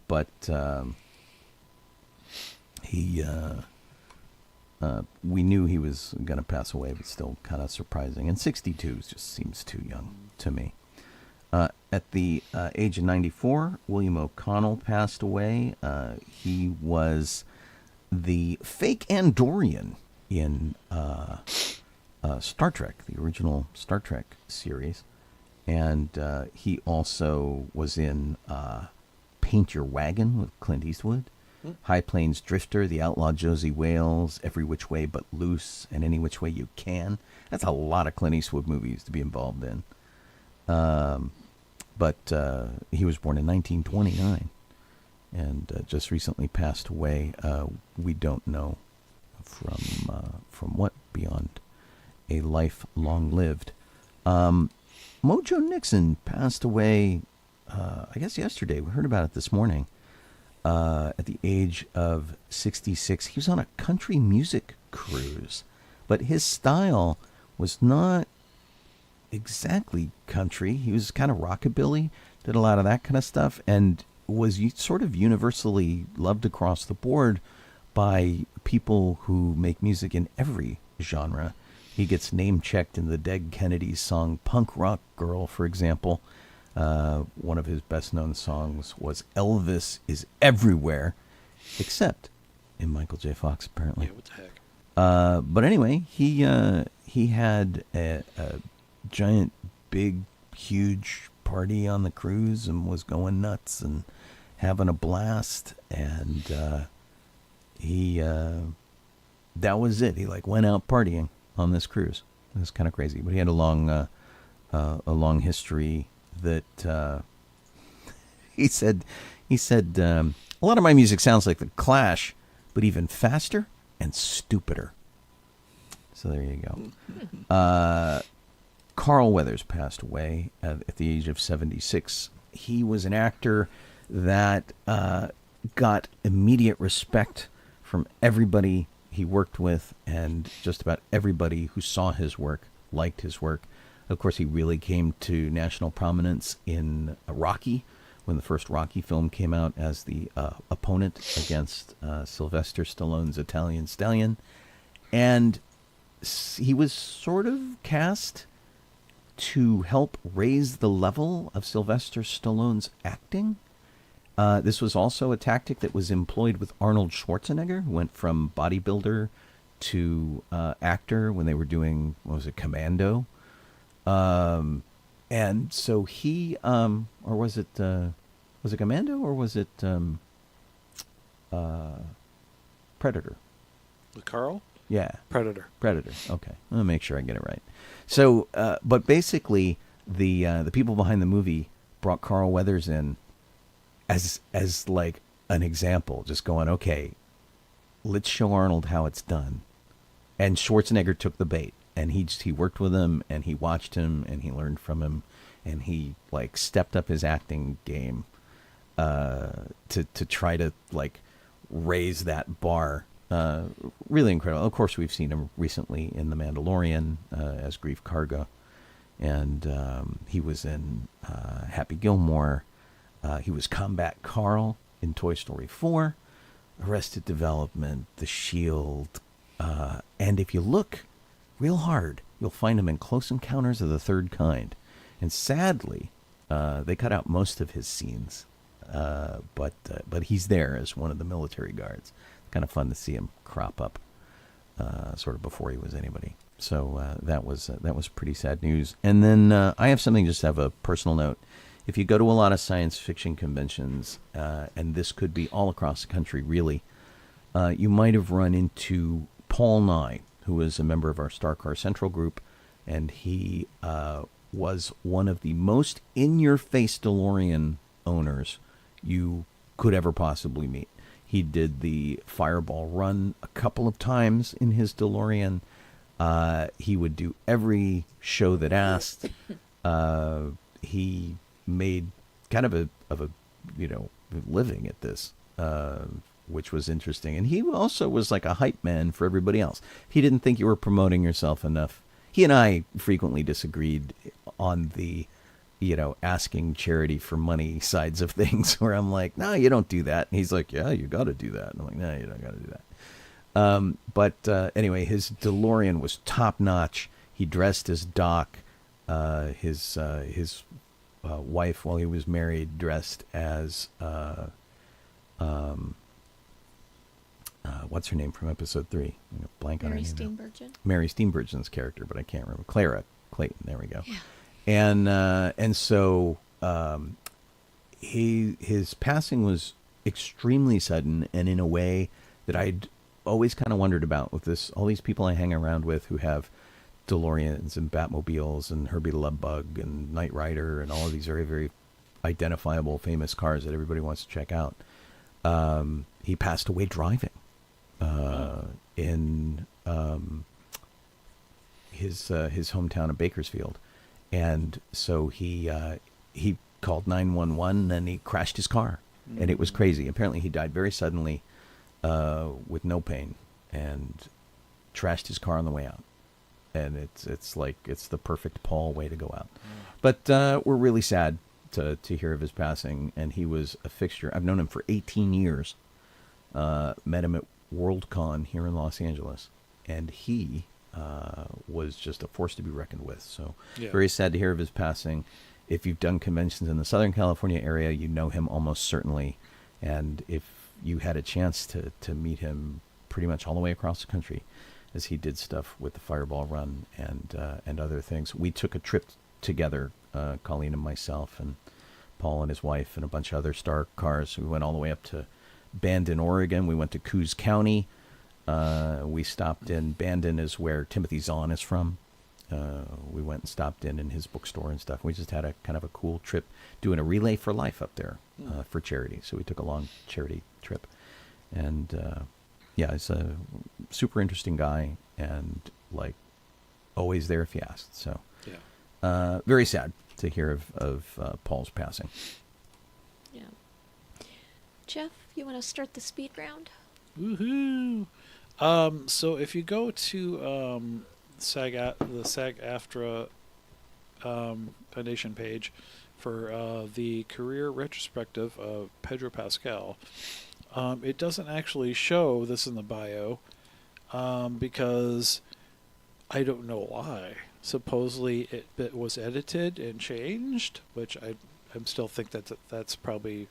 But he, we knew he was going to pass away, but still kind of surprising. And 62 just seems too young to me. At the age of 94, William O'Connell passed away. He was the fake Andorian in Star Trek, the original Star Trek series. And he also was in Paint Your Wagon with Clint Eastwood, High Plains Drifter, The Outlaw Josie Wales, Every Which Way But Loose, and Any Which Way You Can. That's a lot of Clint Eastwood movies to be involved in. But he was born in 1929 and just recently passed away. We don't know from what beyond a life long lived. Mojo Nixon passed away, I guess yesterday. We heard about it this morning. At the age of 66, he was on a country music cruise, but his style was not exactly country. He was kind of rockabilly, did a lot of that kind of stuff, and was sort of universally loved across the board by people who make music in every genre. He gets name-checked in the Dead Kennedys song Punk Rock Girl, for example. One of his best-known songs was Elvis is Everywhere, except in Michael J. Fox, apparently. Yeah, what the heck? But anyway, he had a giant, big, huge party on the cruise and was going nuts and having a blast. And that was it. He went out partying on this cruise. It was kind of crazy. But he had a long history that he said a lot of my music sounds like The Clash, but even faster and stupider. So there you go. Carl Weathers passed away at the age of 76. He was an actor that got immediate respect from everybody he worked with, and just about everybody who saw his work liked his work. Of course, he really came to national prominence in Rocky, when the first Rocky film came out, as the opponent against Sylvester Stallone's Italian Stallion. And he was sort of cast to help raise the level of Sylvester Stallone's acting. This was also a tactic that was employed with Arnold Schwarzenegger, who went from bodybuilder to actor when they were doing, Commando. And so he, or was it Commando, or was it Predator? With Carl? Yeah. Predator. Okay. I'll make sure I get it right. So, but basically, the people behind the movie brought Carl Weathers in as like an example, just going, okay, let's show Arnold how it's done. And Schwarzenegger took the bait, and he worked with him, and he watched him, and he learned from him, and he stepped up his acting game to try to raise that bar. Really incredible. Of course, we've seen him recently in The Mandalorian as Grief Karga, and he was in Happy Gilmore. He was Combat Carl in Toy Story 4, Arrested Development, The Shield, and if you look real hard, you'll find him in Close Encounters of the Third Kind. And sadly, they cut out most of his scenes, but he's there as one of the military guards. Kind of fun to see him crop up, sort of before he was anybody. So that was pretty sad news. And then I have something, just to have a personal note. If you go to a lot of science fiction conventions, and this could be all across the country, really, you might have run into Paul Nye, who was a member of our Star Car Central group, and he was one of the most in-your-face DeLorean owners you could ever possibly meet. He did the Fireball run a couple of times in his DeLorean. He would do every show that asked. He made kind of a living at this, which was interesting. And he also was like a hype man for everybody else. He didn't think you were promoting yourself enough. He and I frequently disagreed on the, asking charity for money sides of things, where I'm like, no, you don't do that. And he's like, yeah, you got to do that. And I'm like, no, you don't got to do that. But anyway, his DeLorean was top notch. He dressed as Doc. His wife, while he was married, dressed as what's her name from episode 3? I'm gonna blank on her Mary name now. Steenburgen. Mary Steenburgen's character, but I can't remember. Clara Clayton. There we go. Yeah. And so his passing was extremely sudden, and in a way that I'd always kind of wondered about with all these people I hang around with who have DeLoreans and Batmobiles and Herbie the Love Bug and Knight Rider and all of these very, very identifiable, famous cars that everybody wants to check out. He passed away driving in his hometown of Bakersfield, and so he called 911 and he crashed his car, and it was crazy. Apparently, he died very suddenly with no pain and trashed his car on the way out. And it's the perfect Paul way to go out. But we're really sad to hear of his passing, and he was a fixture. I've known him for 18 years. Met him at Worldcon here in Los Angeles, and he was just a force to be reckoned with. So very sad to hear of his passing. If you've done conventions in the Southern California area, you know him almost certainly. And if you had a chance to meet him pretty much all the way across the country, as he did stuff with the Fireball Run and other things. We took a trip together, Colleen and myself and Paul and his wife and a bunch of other Star Cars. We went all the way up to Bandon, Oregon. We went to Coos County. We stopped in Bandon, is where Timothy Zahn is from. We went and stopped in his bookstore and stuff. We just had a kind of a cool trip doing a Relay for Life up there for charity. So we took a long charity trip. And yeah, he's a super interesting guy and like always there if you asked. So very sad to hear of Paul's passing. Yeah. Jeff, you want to start the speed round? Woohoo! So if you go to the SAG-AFTRA Foundation page for the career retrospective of Pedro Pascal, it doesn't actually show this in the bio because I don't know why. Supposedly it was edited and changed, which I still think that's probably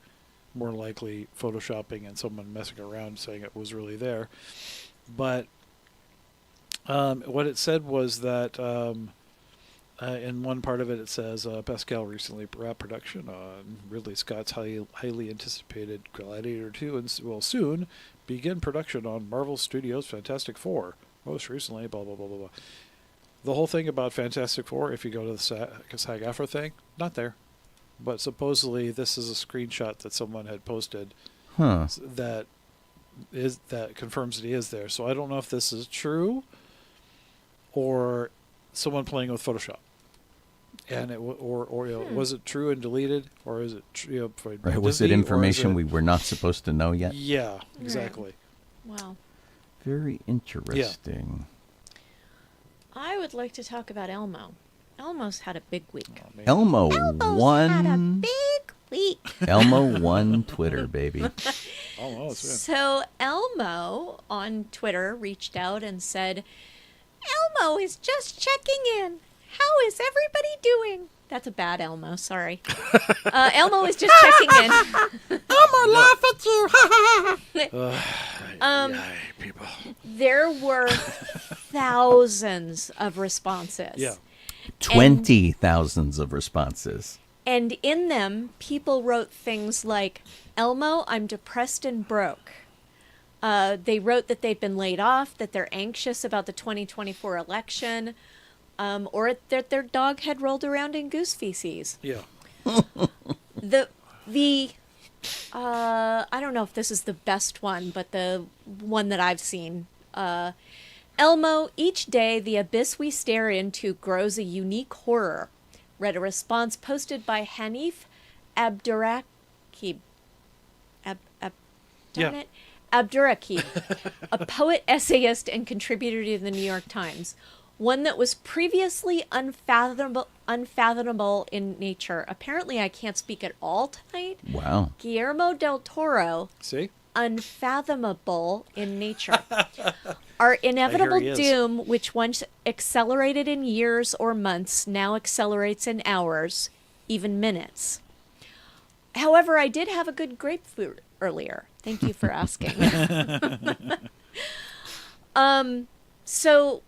more likely photoshopping and someone messing around saying it was really there. But what it said was that in one part of it says Pascal recently wrapped production on Ridley Scott's highly anticipated Gladiator 2 and will soon begin production on Marvel Studios' Fantastic Four. Most recently, blah, blah, blah, blah, blah. The whole thing about Fantastic Four, if you go to the SAG-AFTRA thing, not there. But supposedly this is a screenshot that someone had posted that confirms that he is there. So I don't know if this is true or someone playing with Photoshop. And was it true and deleted, or is it right? Was it information we were not supposed to know yet? Yeah, exactly. Wow. Very interesting. I would like to talk about Elmo. Elmo's had a big week. Oh, Elmo had a won. big week. Elmo won Twitter, baby. Almost. Yeah. So Elmo on Twitter reached out and said, "Elmo is just checking in. How is everybody doing?" That's a bad Elmo, sorry. Elmo is just checking in. Elmo, laugh at you. People. There were thousands of responses. Yeah. 20,000s of responses. And in them, people wrote things like, "Elmo, I'm depressed and broke." They wrote that they'd been laid off, that they're anxious about the 2024 election, or that their dog had rolled around in goose feces. Yeah. The I don't know if this is the best one, but the one that I've seen. Elmo, each day the abyss we stare into grows a unique horror. Read a response posted by Hanif Abdurakib. Abdurakib, a poet, essayist, and contributor to the New York Times. One that was previously unfathomable in nature. Apparently, I can't speak at all tonight. Wow. Guillermo del Toro, See? unfathomable in nature. Our inevitable he is. doom, which once accelerated in years or months, now accelerates in hours, even minutes. However, I did have a good grapefruit earlier. Thank you for asking. So,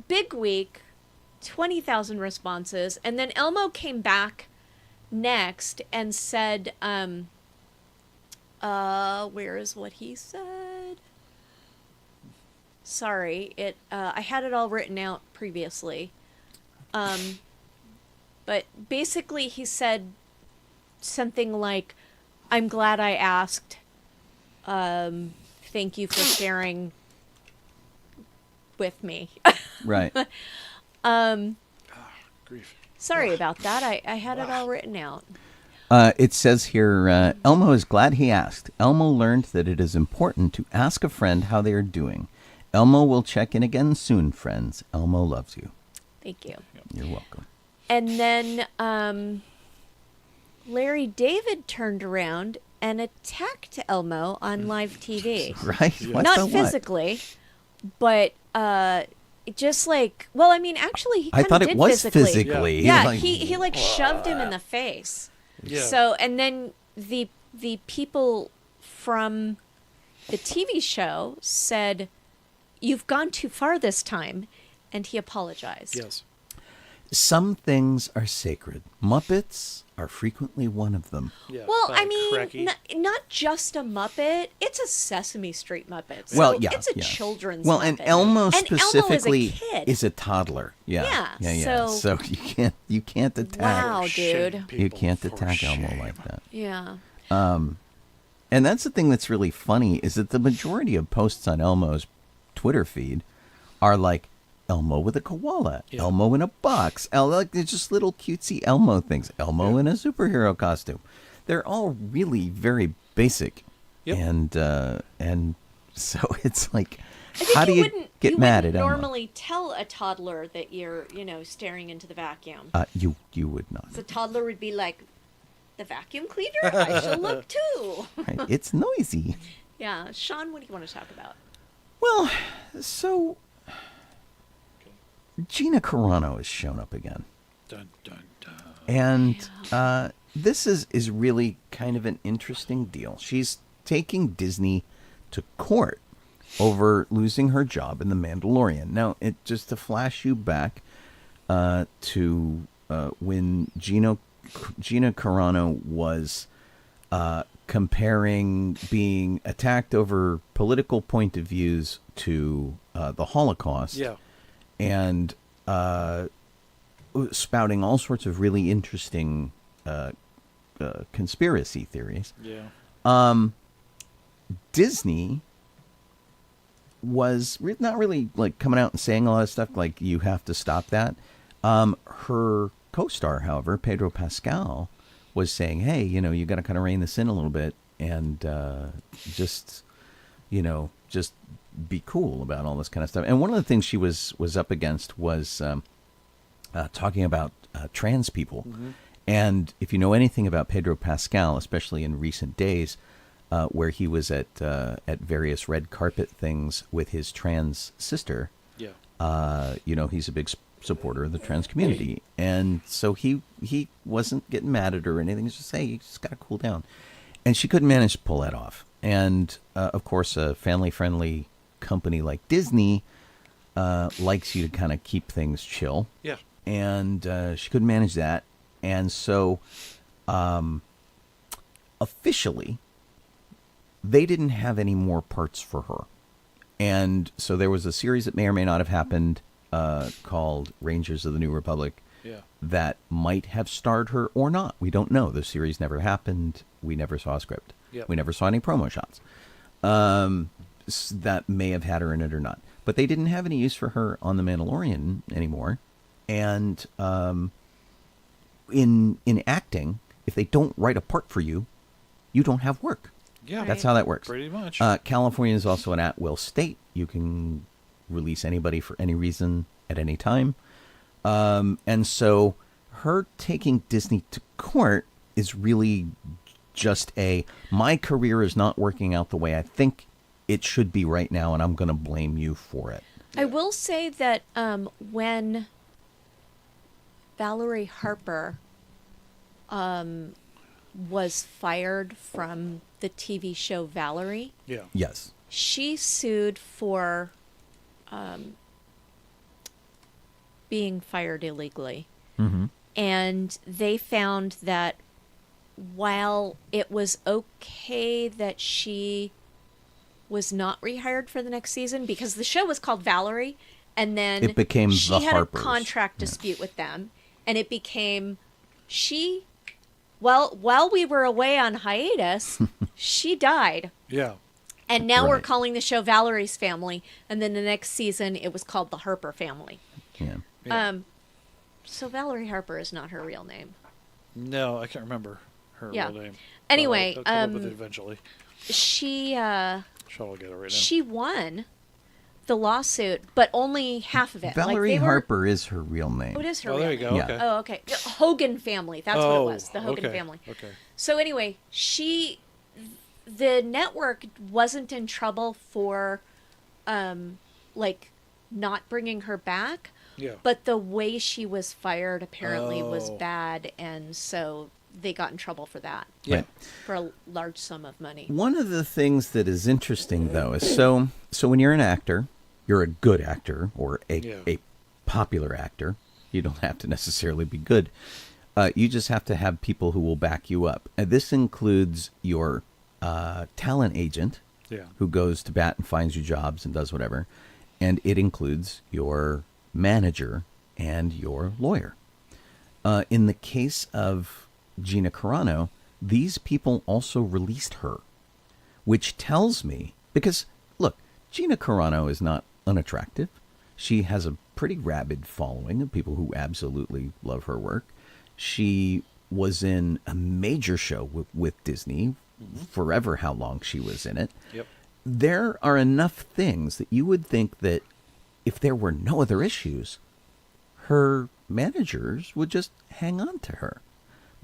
big week, 20,000 responses, and then Elmo came back next and said, where is what he said? Sorry, I had it all written out previously. But basically he said something like, I'm glad I asked. Thank you for sharing with me. Right. Grief. Sorry about that. I had it all written out. It says here, Elmo is glad he asked. Elmo learned that it is important to ask a friend how they are doing. Elmo will check in again soon, friends. Elmo loves you. Thank you. You're welcome. And then Larry David turned around and attacked Elmo on live TV. Right? What the Not what? physically, but just like, well, I mean, actually, he I kind thought of it did was physically. physically. Yeah, Like, he like shoved him in the face. Yeah. So, and then the people from the TV show said, "You've gone too far this time," and he apologized. Yes. some things are sacred. Muppets are frequently one of them. Yeah. Well, I by mean, Cracky. not just a Muppet. It's a Sesame Street Muppet. So Well, yeah, it's a yeah. children's Well, Muppet. and Elmo And specifically Elmo is a kid. is a toddler. Yeah. Yeah, So you can't attack. Wow, Shame dude. You people can't for attack Elmo shame. like that. Yeah. And that's the thing that's really funny is that the majority of posts on Elmo's Twitter feed are like Elmo with a koala, Yeah. Elmo in a box, like they're just little cutesy Elmo things, Elmo in a superhero costume. They're all really very basic, Yep. and so it's like, I think how do you wouldn't- get you mad wouldn't at Elmo? normally tell a toddler that you're, staring into the vacuum. You would not. The toddler would be like, the vacuum cleaner? I shall look too. Right? It's noisy. Yeah. Sean, what do you want to talk about? Well, so Gina Carano has shown up again. Dun, dun, dun. And this is really kind of an interesting deal. She's taking Disney to court over losing her job in The Mandalorian. Now, just to flash you back to when Gina Carano was comparing being attacked over political point of views to the Holocaust. Yeah. And spouting all sorts of really interesting conspiracy theories. Yeah. Disney was not really like coming out and saying a lot of stuff like you have to stop that. Her co-star, however, Pedro Pascal, was saying, hey, you got to kind of rein this in a little bit and just be cool about all this kind of stuff. And one of the things she was up against was talking about trans people. Mm-hmm. And if you know anything about Pedro Pascal, especially in recent days, where he was at various red carpet things with his trans sister, Yeah. he's a big supporter of the trans community. And so he wasn't getting mad at her or anything. He's just saying, you just got to cool down. And she couldn't manage to pull that off. And, of course, a family-friendly company like Disney likes you to kind of keep things chill. Yeah. And she couldn't manage that. And so officially, they didn't have any more parts for her. And so there was a series that may or may not have happened called Rangers of the New Republic that might have starred her or not. We don't know. The series never happened. We never saw a script. We never saw any promo shots. That may have had her in it or not. But they didn't have any use for her on The Mandalorian anymore. And in acting, if they don't write a part for you, you don't have work. Yeah, that's how that works. Pretty much. California is also an at-will state. You can release anybody for any reason at any time. And so her taking Disney to court is really just my career is not working out the way I think it should be right now, and I'm going to blame you for it. I will say that when Valerie Harper was fired from the TV show Valerie, Yes. she sued for being fired illegally. Mm-hmm. And they found that while it was okay that she was not rehired for the next season, because the show was called Valerie, and then it became she the had Harpers. a contract dispute with them, and it became while we were away on hiatus, she died. Yeah. And now we're Right. calling the show Valerie's Family, and then the next season it was called the Harper Family. Yeah. So Valerie Harper is not her real name. No, I can't remember her real name. Anyway, I'll come up with it eventually. She I'll get it right now. she won the lawsuit, but only half of it. Valerie they were- Harper is her real name. Oh, it is her Oh, real there you name. go. Yeah. Okay. Oh, okay. Hogan Family. That's what it was. The Hogan okay. Family. Okay. So anyway, the network wasn't in trouble for, not bringing her back. Yeah. But the way she was fired apparently was Oh. bad, and so they got in trouble for that, Yeah. for a large sum of money. One of the things that is interesting, though, is so when you're an actor, you're a good actor or a popular actor. You don't have to necessarily be good. You just have to have people who will back you up. And this includes your talent agent, who goes to bat and finds you jobs and does whatever. And it includes your manager and your lawyer. In the case of Gina Carano, these people also released her, which tells me, because look, Gina Carano is not unattractive. She has a pretty rabid following of people who absolutely love her work. She was in a major show with Disney, forever how long she was in it. Yep. There are enough things that you would think that if there were no other issues, her managers would just hang on to her.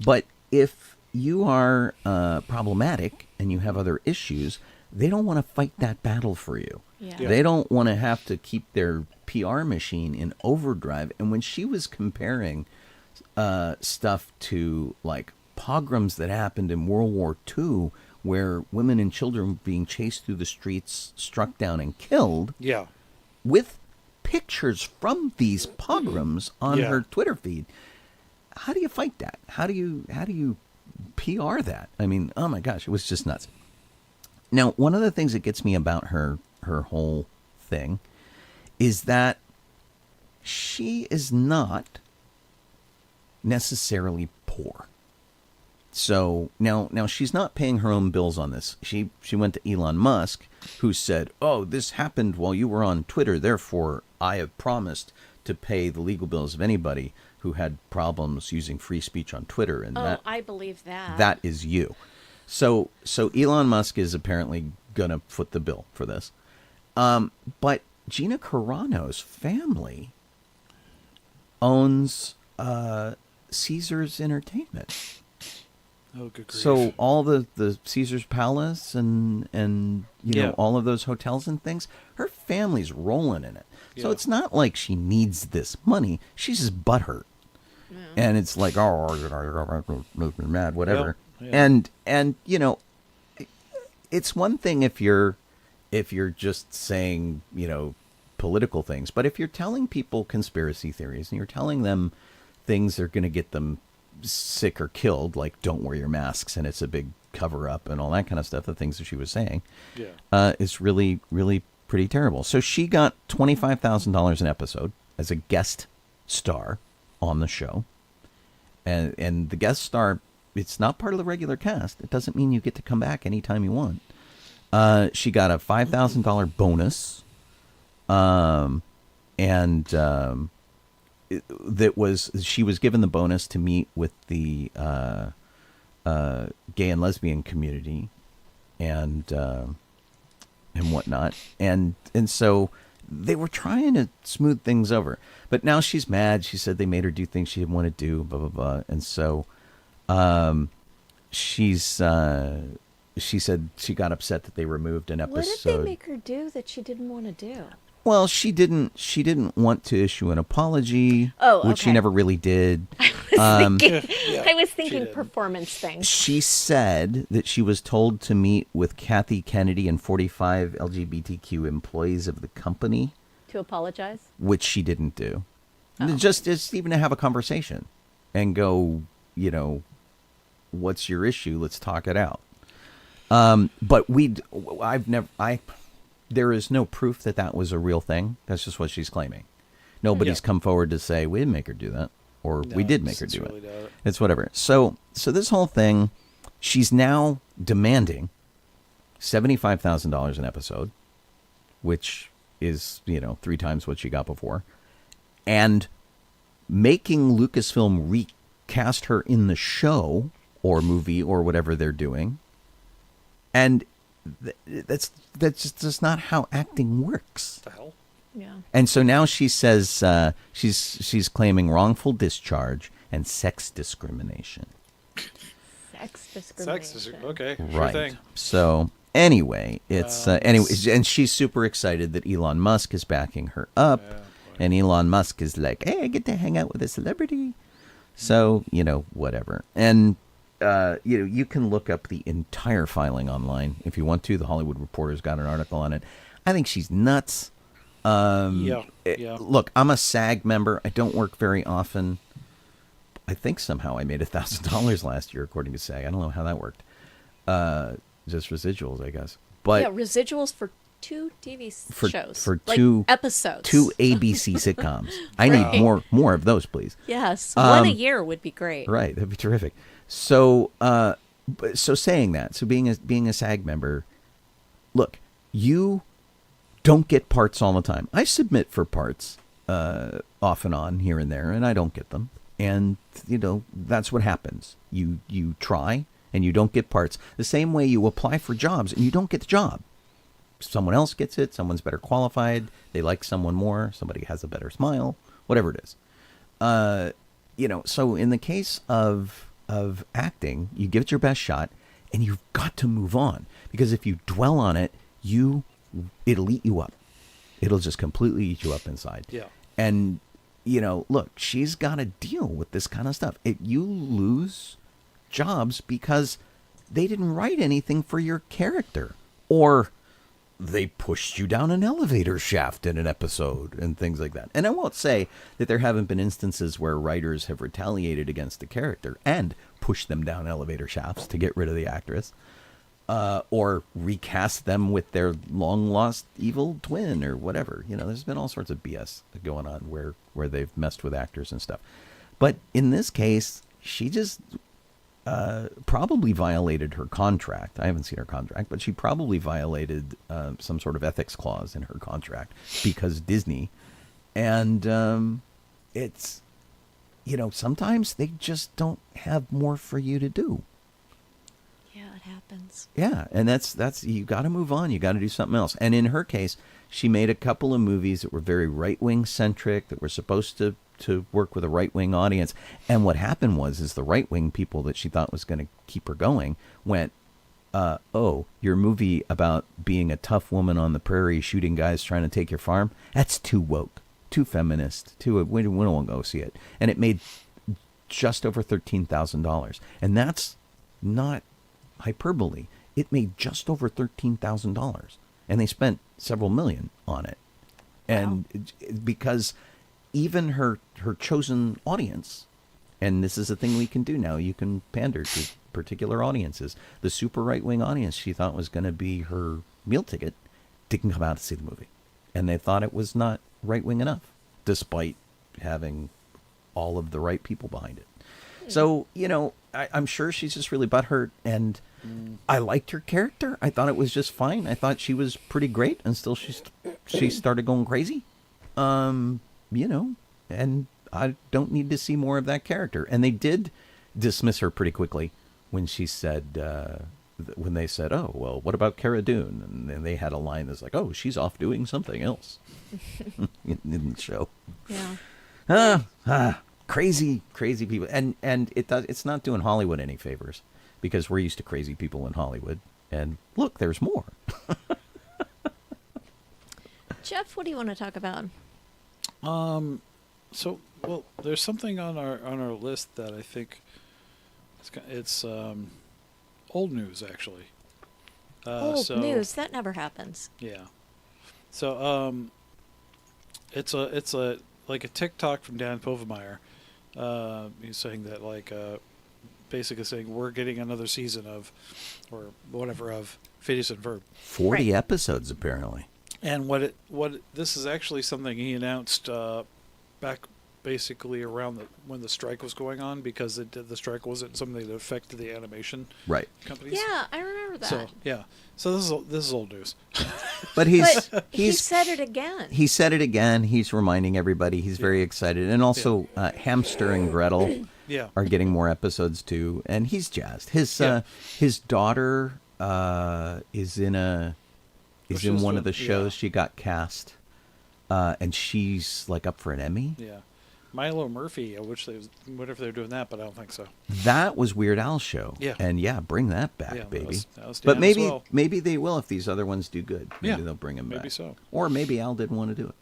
But if you are problematic and you have other issues, they don't want to fight that battle for you. Yeah. Yeah. They don't want to have to keep their PR machine in overdrive. And when she was comparing stuff to like pogroms that happened in World War II, where women and children were being chased through the streets, struck down and killed, Yeah. with pictures from these pogroms on her Twitter feed. How do you fight that? How do you PR that? I mean, oh my gosh, it was just nuts. Now, one of the things that gets me about her whole thing is that she is not necessarily poor. So now she's not paying her own bills on this. She went to Elon Musk, who said, "Oh, this happened while you were on Twitter. Therefore, I have promised to pay the legal bills of anybody who had problems using free speech on Twitter." And I believe that. that is you. So Elon Musk is apparently gonna foot the bill for this. But Gina Carano's family owns Caesars Entertainment. Oh, good grief. So all the Caesars Palace and you know, all of those hotels and things, her family's rolling in it. So Yeah. it's not like she needs this money. She's just butthurt. And it's like, oh, mad, whatever. Yeah. And you know, it's one thing if you're just saying, you know, political things, but if you're telling people conspiracy theories and you're telling them things that are going to get them sick or killed, like don't wear your masks and it's a big cover up and all that kind of stuff, the things that she was saying, Yeah. is really, really pretty terrible. So she got $25,000 an episode as a guest star on the show. And the guest star, it's not part of the regular cast. It doesn't mean you get to come back anytime you want. She got a $5,000 bonus. She was given the bonus to meet with the gay and lesbian community and whatnot. And so they were trying to smooth things over. But now she's mad. She said they made her do things she didn't want to do, blah, blah, blah. And so she said she got upset that they removed an episode. What did they make her do that she didn't want to do? Well, she didn't want to issue an apology, which she okay. never really did. I was thinking performance things. She said that she was told to meet with Kathy Kennedy and 45 LGBTQ employees of the company. To apologize? Which she didn't do. Just even to have a conversation and go, what's your issue? Let's talk it out. But there is no proof that was a real thing. That's just what she's claiming. Nobody's come forward to say, we didn't make her do that. Or we did make her do it. It's whatever. So this whole thing, she's now demanding $75,000 an episode, which is, 3 times what she got before, and making Lucasfilm recast her in the show or movie or whatever they're doing. And that's just not how acting works. The hell? Yeah. And so now she says she's claiming wrongful discharge and sex discrimination. Sex discrimination. Okay. Right. Sure thing. So anyway, it's and she's super excited that Elon Musk is backing her up, and Elon Musk is like, "Hey, I get to hang out with a celebrity." So whatever. And you can look up the entire filing online if you want to. The Hollywood Reporter's got an article on it. I think she's nuts. Look, I'm a SAG member. I don't work very often. I think somehow I made $1,000 last year, according to SAG. I don't know how that worked. Just residuals, I guess. But residuals for 2 TV shows. For like 2 episodes. 2 ABC sitcoms. I need more of those, please. Yes, one a year would be great. Right, that'd be terrific. So, saying that, so being a SAG member, look, you don't get parts all the time. I submit for parts off and on here and there, and I don't get them. And that's what happens. You try and you don't get parts. The same way you apply for jobs and you don't get the job. Someone else gets it. Someone's better qualified. They like someone more. Somebody has a better smile. Whatever it is. So in the case of acting, you give it your best shot, and you've got to move on, because if you dwell on it, it'll eat you up. It'll just completely eat you up inside. Yeah. And look, she's got to deal with this kind of stuff. You lose jobs because they didn't write anything for your character, or they pushed you down an elevator shaft in an episode and things like that. And I won't say that there haven't been instances where writers have retaliated against the character and pushed them down elevator shafts to get rid of the actress, or recast them with their long lost evil twin or whatever. There's been all sorts of BS going on where they've messed with actors and stuff. But in this case, she just probably violated her contract. I haven't seen her contract, but she probably violated some sort of ethics clause in her contract because Disney. And it's, sometimes they just don't have more for you to do. Yeah, it happens. Yeah, and that's you got to move on. You got to do something else. And in her case, she made a couple of movies that were very right-wing centric, that were supposed to work with a right-wing audience. And what happened is the right-wing people that she thought was going to keep her going went, your movie about being a tough woman on the prairie shooting guys trying to take your farm, that's too woke, too feminist, we don't want to go see it. And it made just over $13,000. And that's not hyperbole. It made just over $13,000. And they spent several million on it. And because even her chosen audience, and this is a thing we can do now, you can pander to particular audiences. The super right-wing audience she thought was going to be her meal ticket didn't come out to see the movie. And they thought it was not right-wing enough, despite having all of the right people behind it. So, I'm sure she's just really butthurt, and I liked her character. I thought it was just fine. I thought she was pretty great until she started going crazy. And I don't need to see more of that character. And they did dismiss her pretty quickly when she said, when they said, oh, well, what about Cara Dune? And then they had a line that's like, oh, she's off doing something else in the show. Yeah. Crazy people. And it's not doing Hollywood any favors, because we're used to crazy people in Hollywood. And look, there's more. Jeff, what do you want to talk about? So, well, there's something on our list that I think it's old news, actually. Old news, that never happens. Yeah. So it's a like a TikTok from Dan Povenmire. He's saying that basically saying we're getting another season of, or whatever, of Phineas and Ferb. 40 episodes apparently. And this is actually something he announced back basically around when the strike was going on, because the strike wasn't something that affected the animation companies. Yeah, I remember that. So yeah, so this is old news. But he said it again. He said it again. He's reminding everybody. He's very excited, and also Hamster and Gretel are getting more episodes too, and he's jazzed. His daughter is in one of the shows. She got cast, and she's like up for an Emmy. Yeah. Milo Murphy, I wish they wonder if they're doing that, but I don't think so. That was Weird Al's show. Yeah. And bring that back, baby. That was but maybe as well. maybe they will if these other ones do good. Maybe they'll bring him back. Maybe so. Or maybe Al didn't want to do it.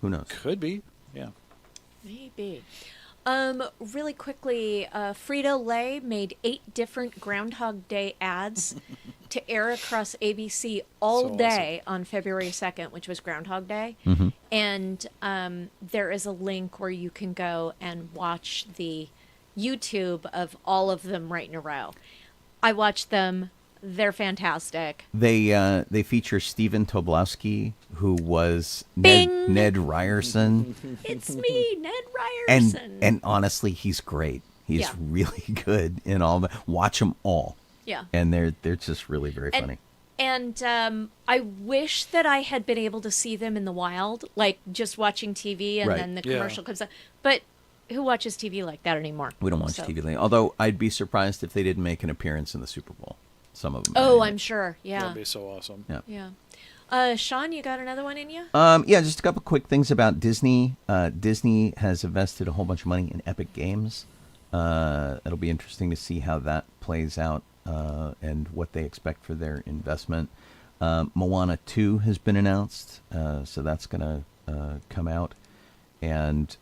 Who knows? Could be. Yeah. Maybe. Really quickly, Frito-Lay made 8 different Groundhog Day ads to air across ABC all day on February 2nd, which was Groundhog Day. Mm-hmm. And there is a link where you can go and watch the YouTube of all of them right in a row. I watched them. They're fantastic. They feature Stephen Tobolowsky, who was Bing! Ned Ryerson. It's me, Ned Ryerson. And honestly, he's great. He's really good in all the. Watch them all. Yeah. And they're just really very funny. And I wish that I had been able to see them in the wild, like just watching TV and then the commercial comes up. But who watches TV like that anymore? We don't watch TV like. Although I'd be surprised if they didn't make an appearance in the Super Bowl. Some of them. Oh, I'm sure. Yeah. That'd be so awesome. Yeah. Sean, you got another one in you? Yeah, just a couple quick things about Disney. Disney has invested a whole bunch of money in Epic Games. It'll be interesting to see how that plays out and what they expect for their investment. Moana 2 has been announced, so that's going to come out. And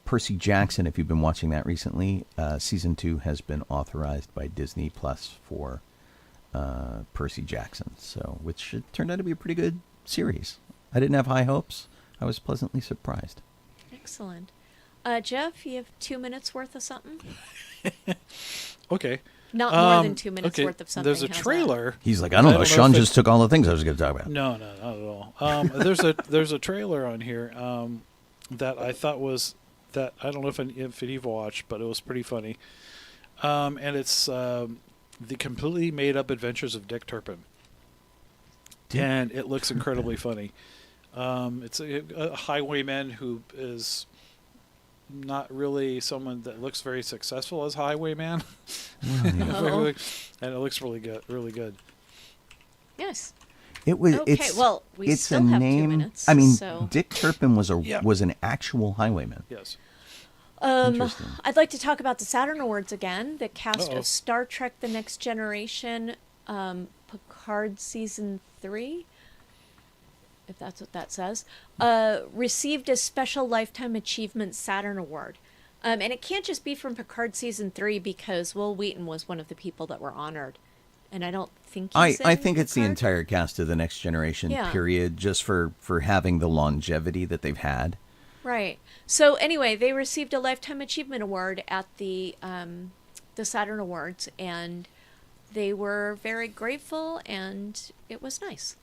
Percy Jackson, if you've been watching that recently, Season 2 has been authorized by Disney Plus for Percy Jackson, which turned out to be a pretty good series. I didn't have high hopes. I was pleasantly surprised. Excellent. Jeff, you have 2 minutes worth of something? Okay. Not more than 2 minutes worth of something. There's a trailer. He's like, I don't know. Sean just took all the things I was going to talk about. No, not at all. There's a trailer on here that I thought was that I don't know if you've watched, but it was pretty funny. And it's the completely made up adventures of Dick Turpin, and it looks incredibly funny. It's a highwayman who is not really someone that looks very successful as highwayman. Oh. And it looks really good. Yes. It was. Okay, well, we it's still a have name. 2 minutes. I mean, so. Dick Turpin was an actual highwayman. Yes. Interesting. I'd like to talk about the Saturn Awards again. The cast of Star Trek: The Next Generation, Picard Season 3, if that's what that says, received a special Lifetime Achievement Saturn Award. And it can't just be from Picard Season 3 because Will Wheaton was one of the people that were honored. And I don't think he's I think it's the entire cast of The Next Generation, period, just for having the longevity that they've had. Right. So anyway, they received a Lifetime Achievement Award at the Saturn Awards, and they were very grateful, and it was nice.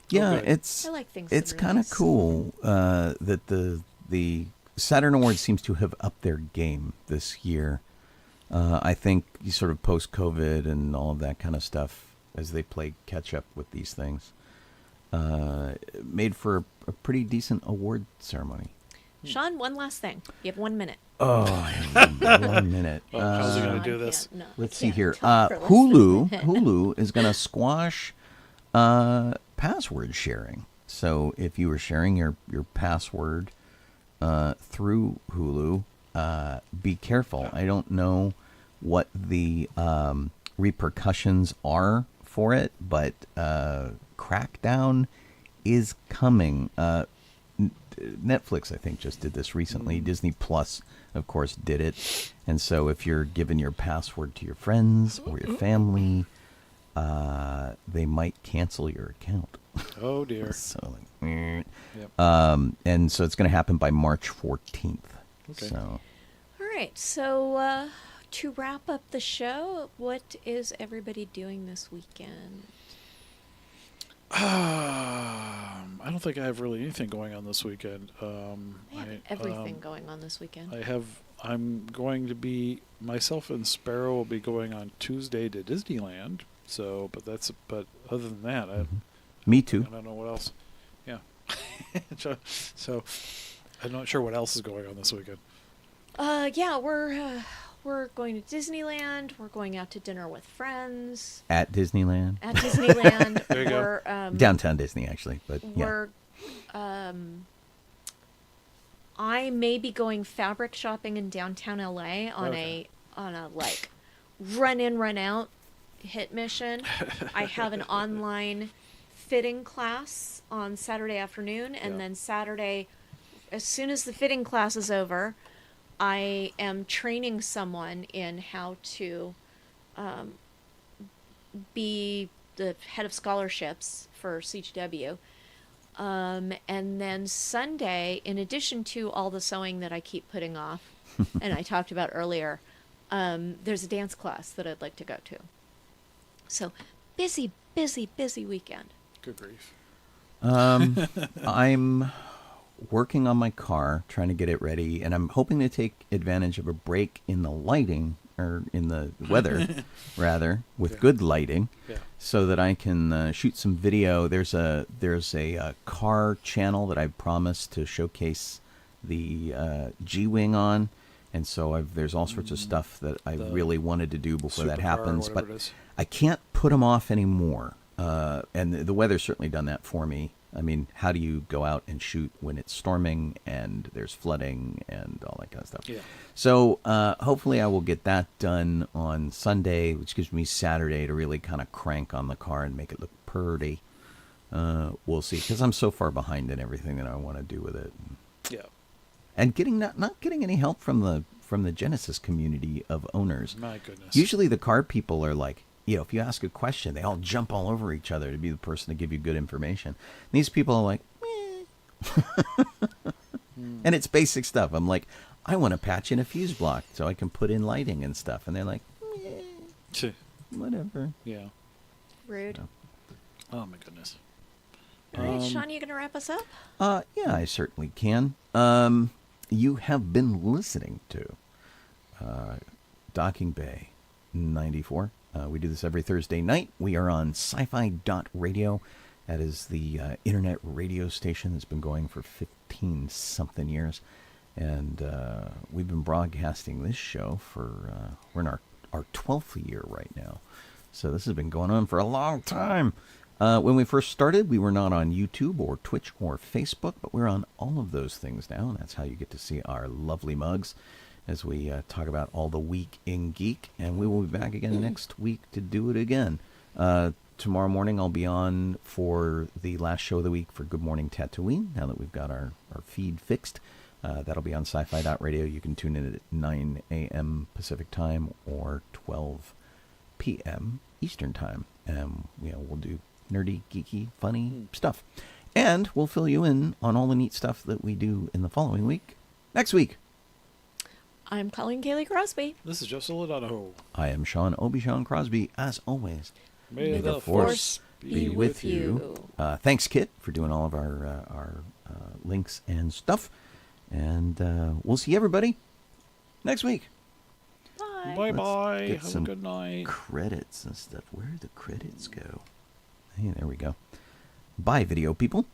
Yeah, good. it's I like things it's that are kind of nice. cool that the Saturn Awards seems to have upped their game this year. I think you sort of post-COVID and all of that kind of stuff as they play catch-up with these things made for a pretty decent award ceremony. Sean, one last thing. You have 1 minute. Oh, I have 1 minute. Oh, how's he going Sean to do this? can't- no, Let's I see can't here. talk for less than a minute. Hulu is going to squash password sharing. So if you were sharing your password through Hulu, be careful. I don't know what the repercussions are for it, but crackdown is coming. Netflix, I think, just did this recently. Disney Plus, of course, did it. And so if you're giving your password to your friends or your family, they might cancel your account. Oh, dear. So, like, Yep. and so it's going to happen by March 14th. Okay. So, All right, so to wrap up the show, what is everybody doing this weekend? I don't think I have really anything going on this weekend. I have everything going on this weekend. I'm going to be, myself and Sparrow will be going on Tuesday to Disneyland. So, but other than that, me too. I don't know what else. Yeah. so, I'm not sure what else is going on this weekend. Yeah, we're going to Disneyland. We're going out to dinner with friends At Disneyland. at Disneyland. There you go. We're, Downtown Disney, actually. But yeah. We're, I may be going fabric shopping in downtown LA on Okay. a like run in, run out hit mission. I have an online fitting class on Saturday afternoon, and Yeah. then Saturday, as soon as the fitting class is over, I am training someone in how to be the head of scholarships for CGW. And then Sunday, in addition to all the sewing that I keep putting off, and I talked about earlier, there's a dance class that I'd like to go to. So busy, busy, busy weekend. Good grief. I'm working on my car, trying to get it ready, and I'm hoping to take advantage of a break in the lighting, or in the weather, rather, with Yeah. good lighting, Yeah. so that I can shoot some video. There's a car channel that I promised to showcase the G-Wing on, and so there's all sorts of stuff that I The really wanted to do before that supercar or happens, but whatever it is. I can't put them off anymore. And the weather's certainly done that for me. I mean, how do you go out and shoot when it's storming and there's flooding and all that kind of stuff? Yeah. So hopefully I will get that done on Sunday, which gives me Saturday to really kind of crank on the car and make it look pretty. We'll see, because I'm so far behind in everything that I want to do with it. Yeah. And getting not getting any help from the Genesis community of owners. My goodness. Usually the car people are like, if you ask a question, they all jump all over each other to be the person to give you good information. And these people are like, and it's basic stuff. I'm like, I want to patch in a fuse block so I can put in lighting and stuff. And they're like, Tch. whatever. Yeah. Rude. Oh, my goodness. All right, Sean, you gonna wrap us up? Yeah, I certainly can. You have been listening to Docking Bay 94. We do this every Thursday night. We are on sci-fi.radio. That is the internet radio station that's been going for 15-something years. And we've been broadcasting this show for, we're in our 12th year right now. So this has been going on for a long time. When we first started, we were not on YouTube or Twitch or Facebook, but we're on all of those things now. And that's how you get to see our lovely mugs as we talk about all the week in geek. And we will be back again next week to do it again. Tomorrow morning I'll be on for the last show of the week for Good Morning Tatooine, now that we've got our feed fixed. That'll be on sci-fi.radio. You can tune in at 9 a.m. Pacific time or 12 p.m. Eastern time. We'll do nerdy, geeky, funny stuff. And we'll fill you in on all the neat stuff that we do in the following week next week. I'm Colleen Kaylee Crosby. This is Joseph Donoho. I am Sean Obi-Shawn Crosby, as always. May the force be with you. Thanks, Kit, for doing all of our links and stuff. And we'll see everybody next week. Bye. Bye-bye. Get Have some a good night. credits and stuff. Where do the credits go? Hey, there we go. Bye, video people.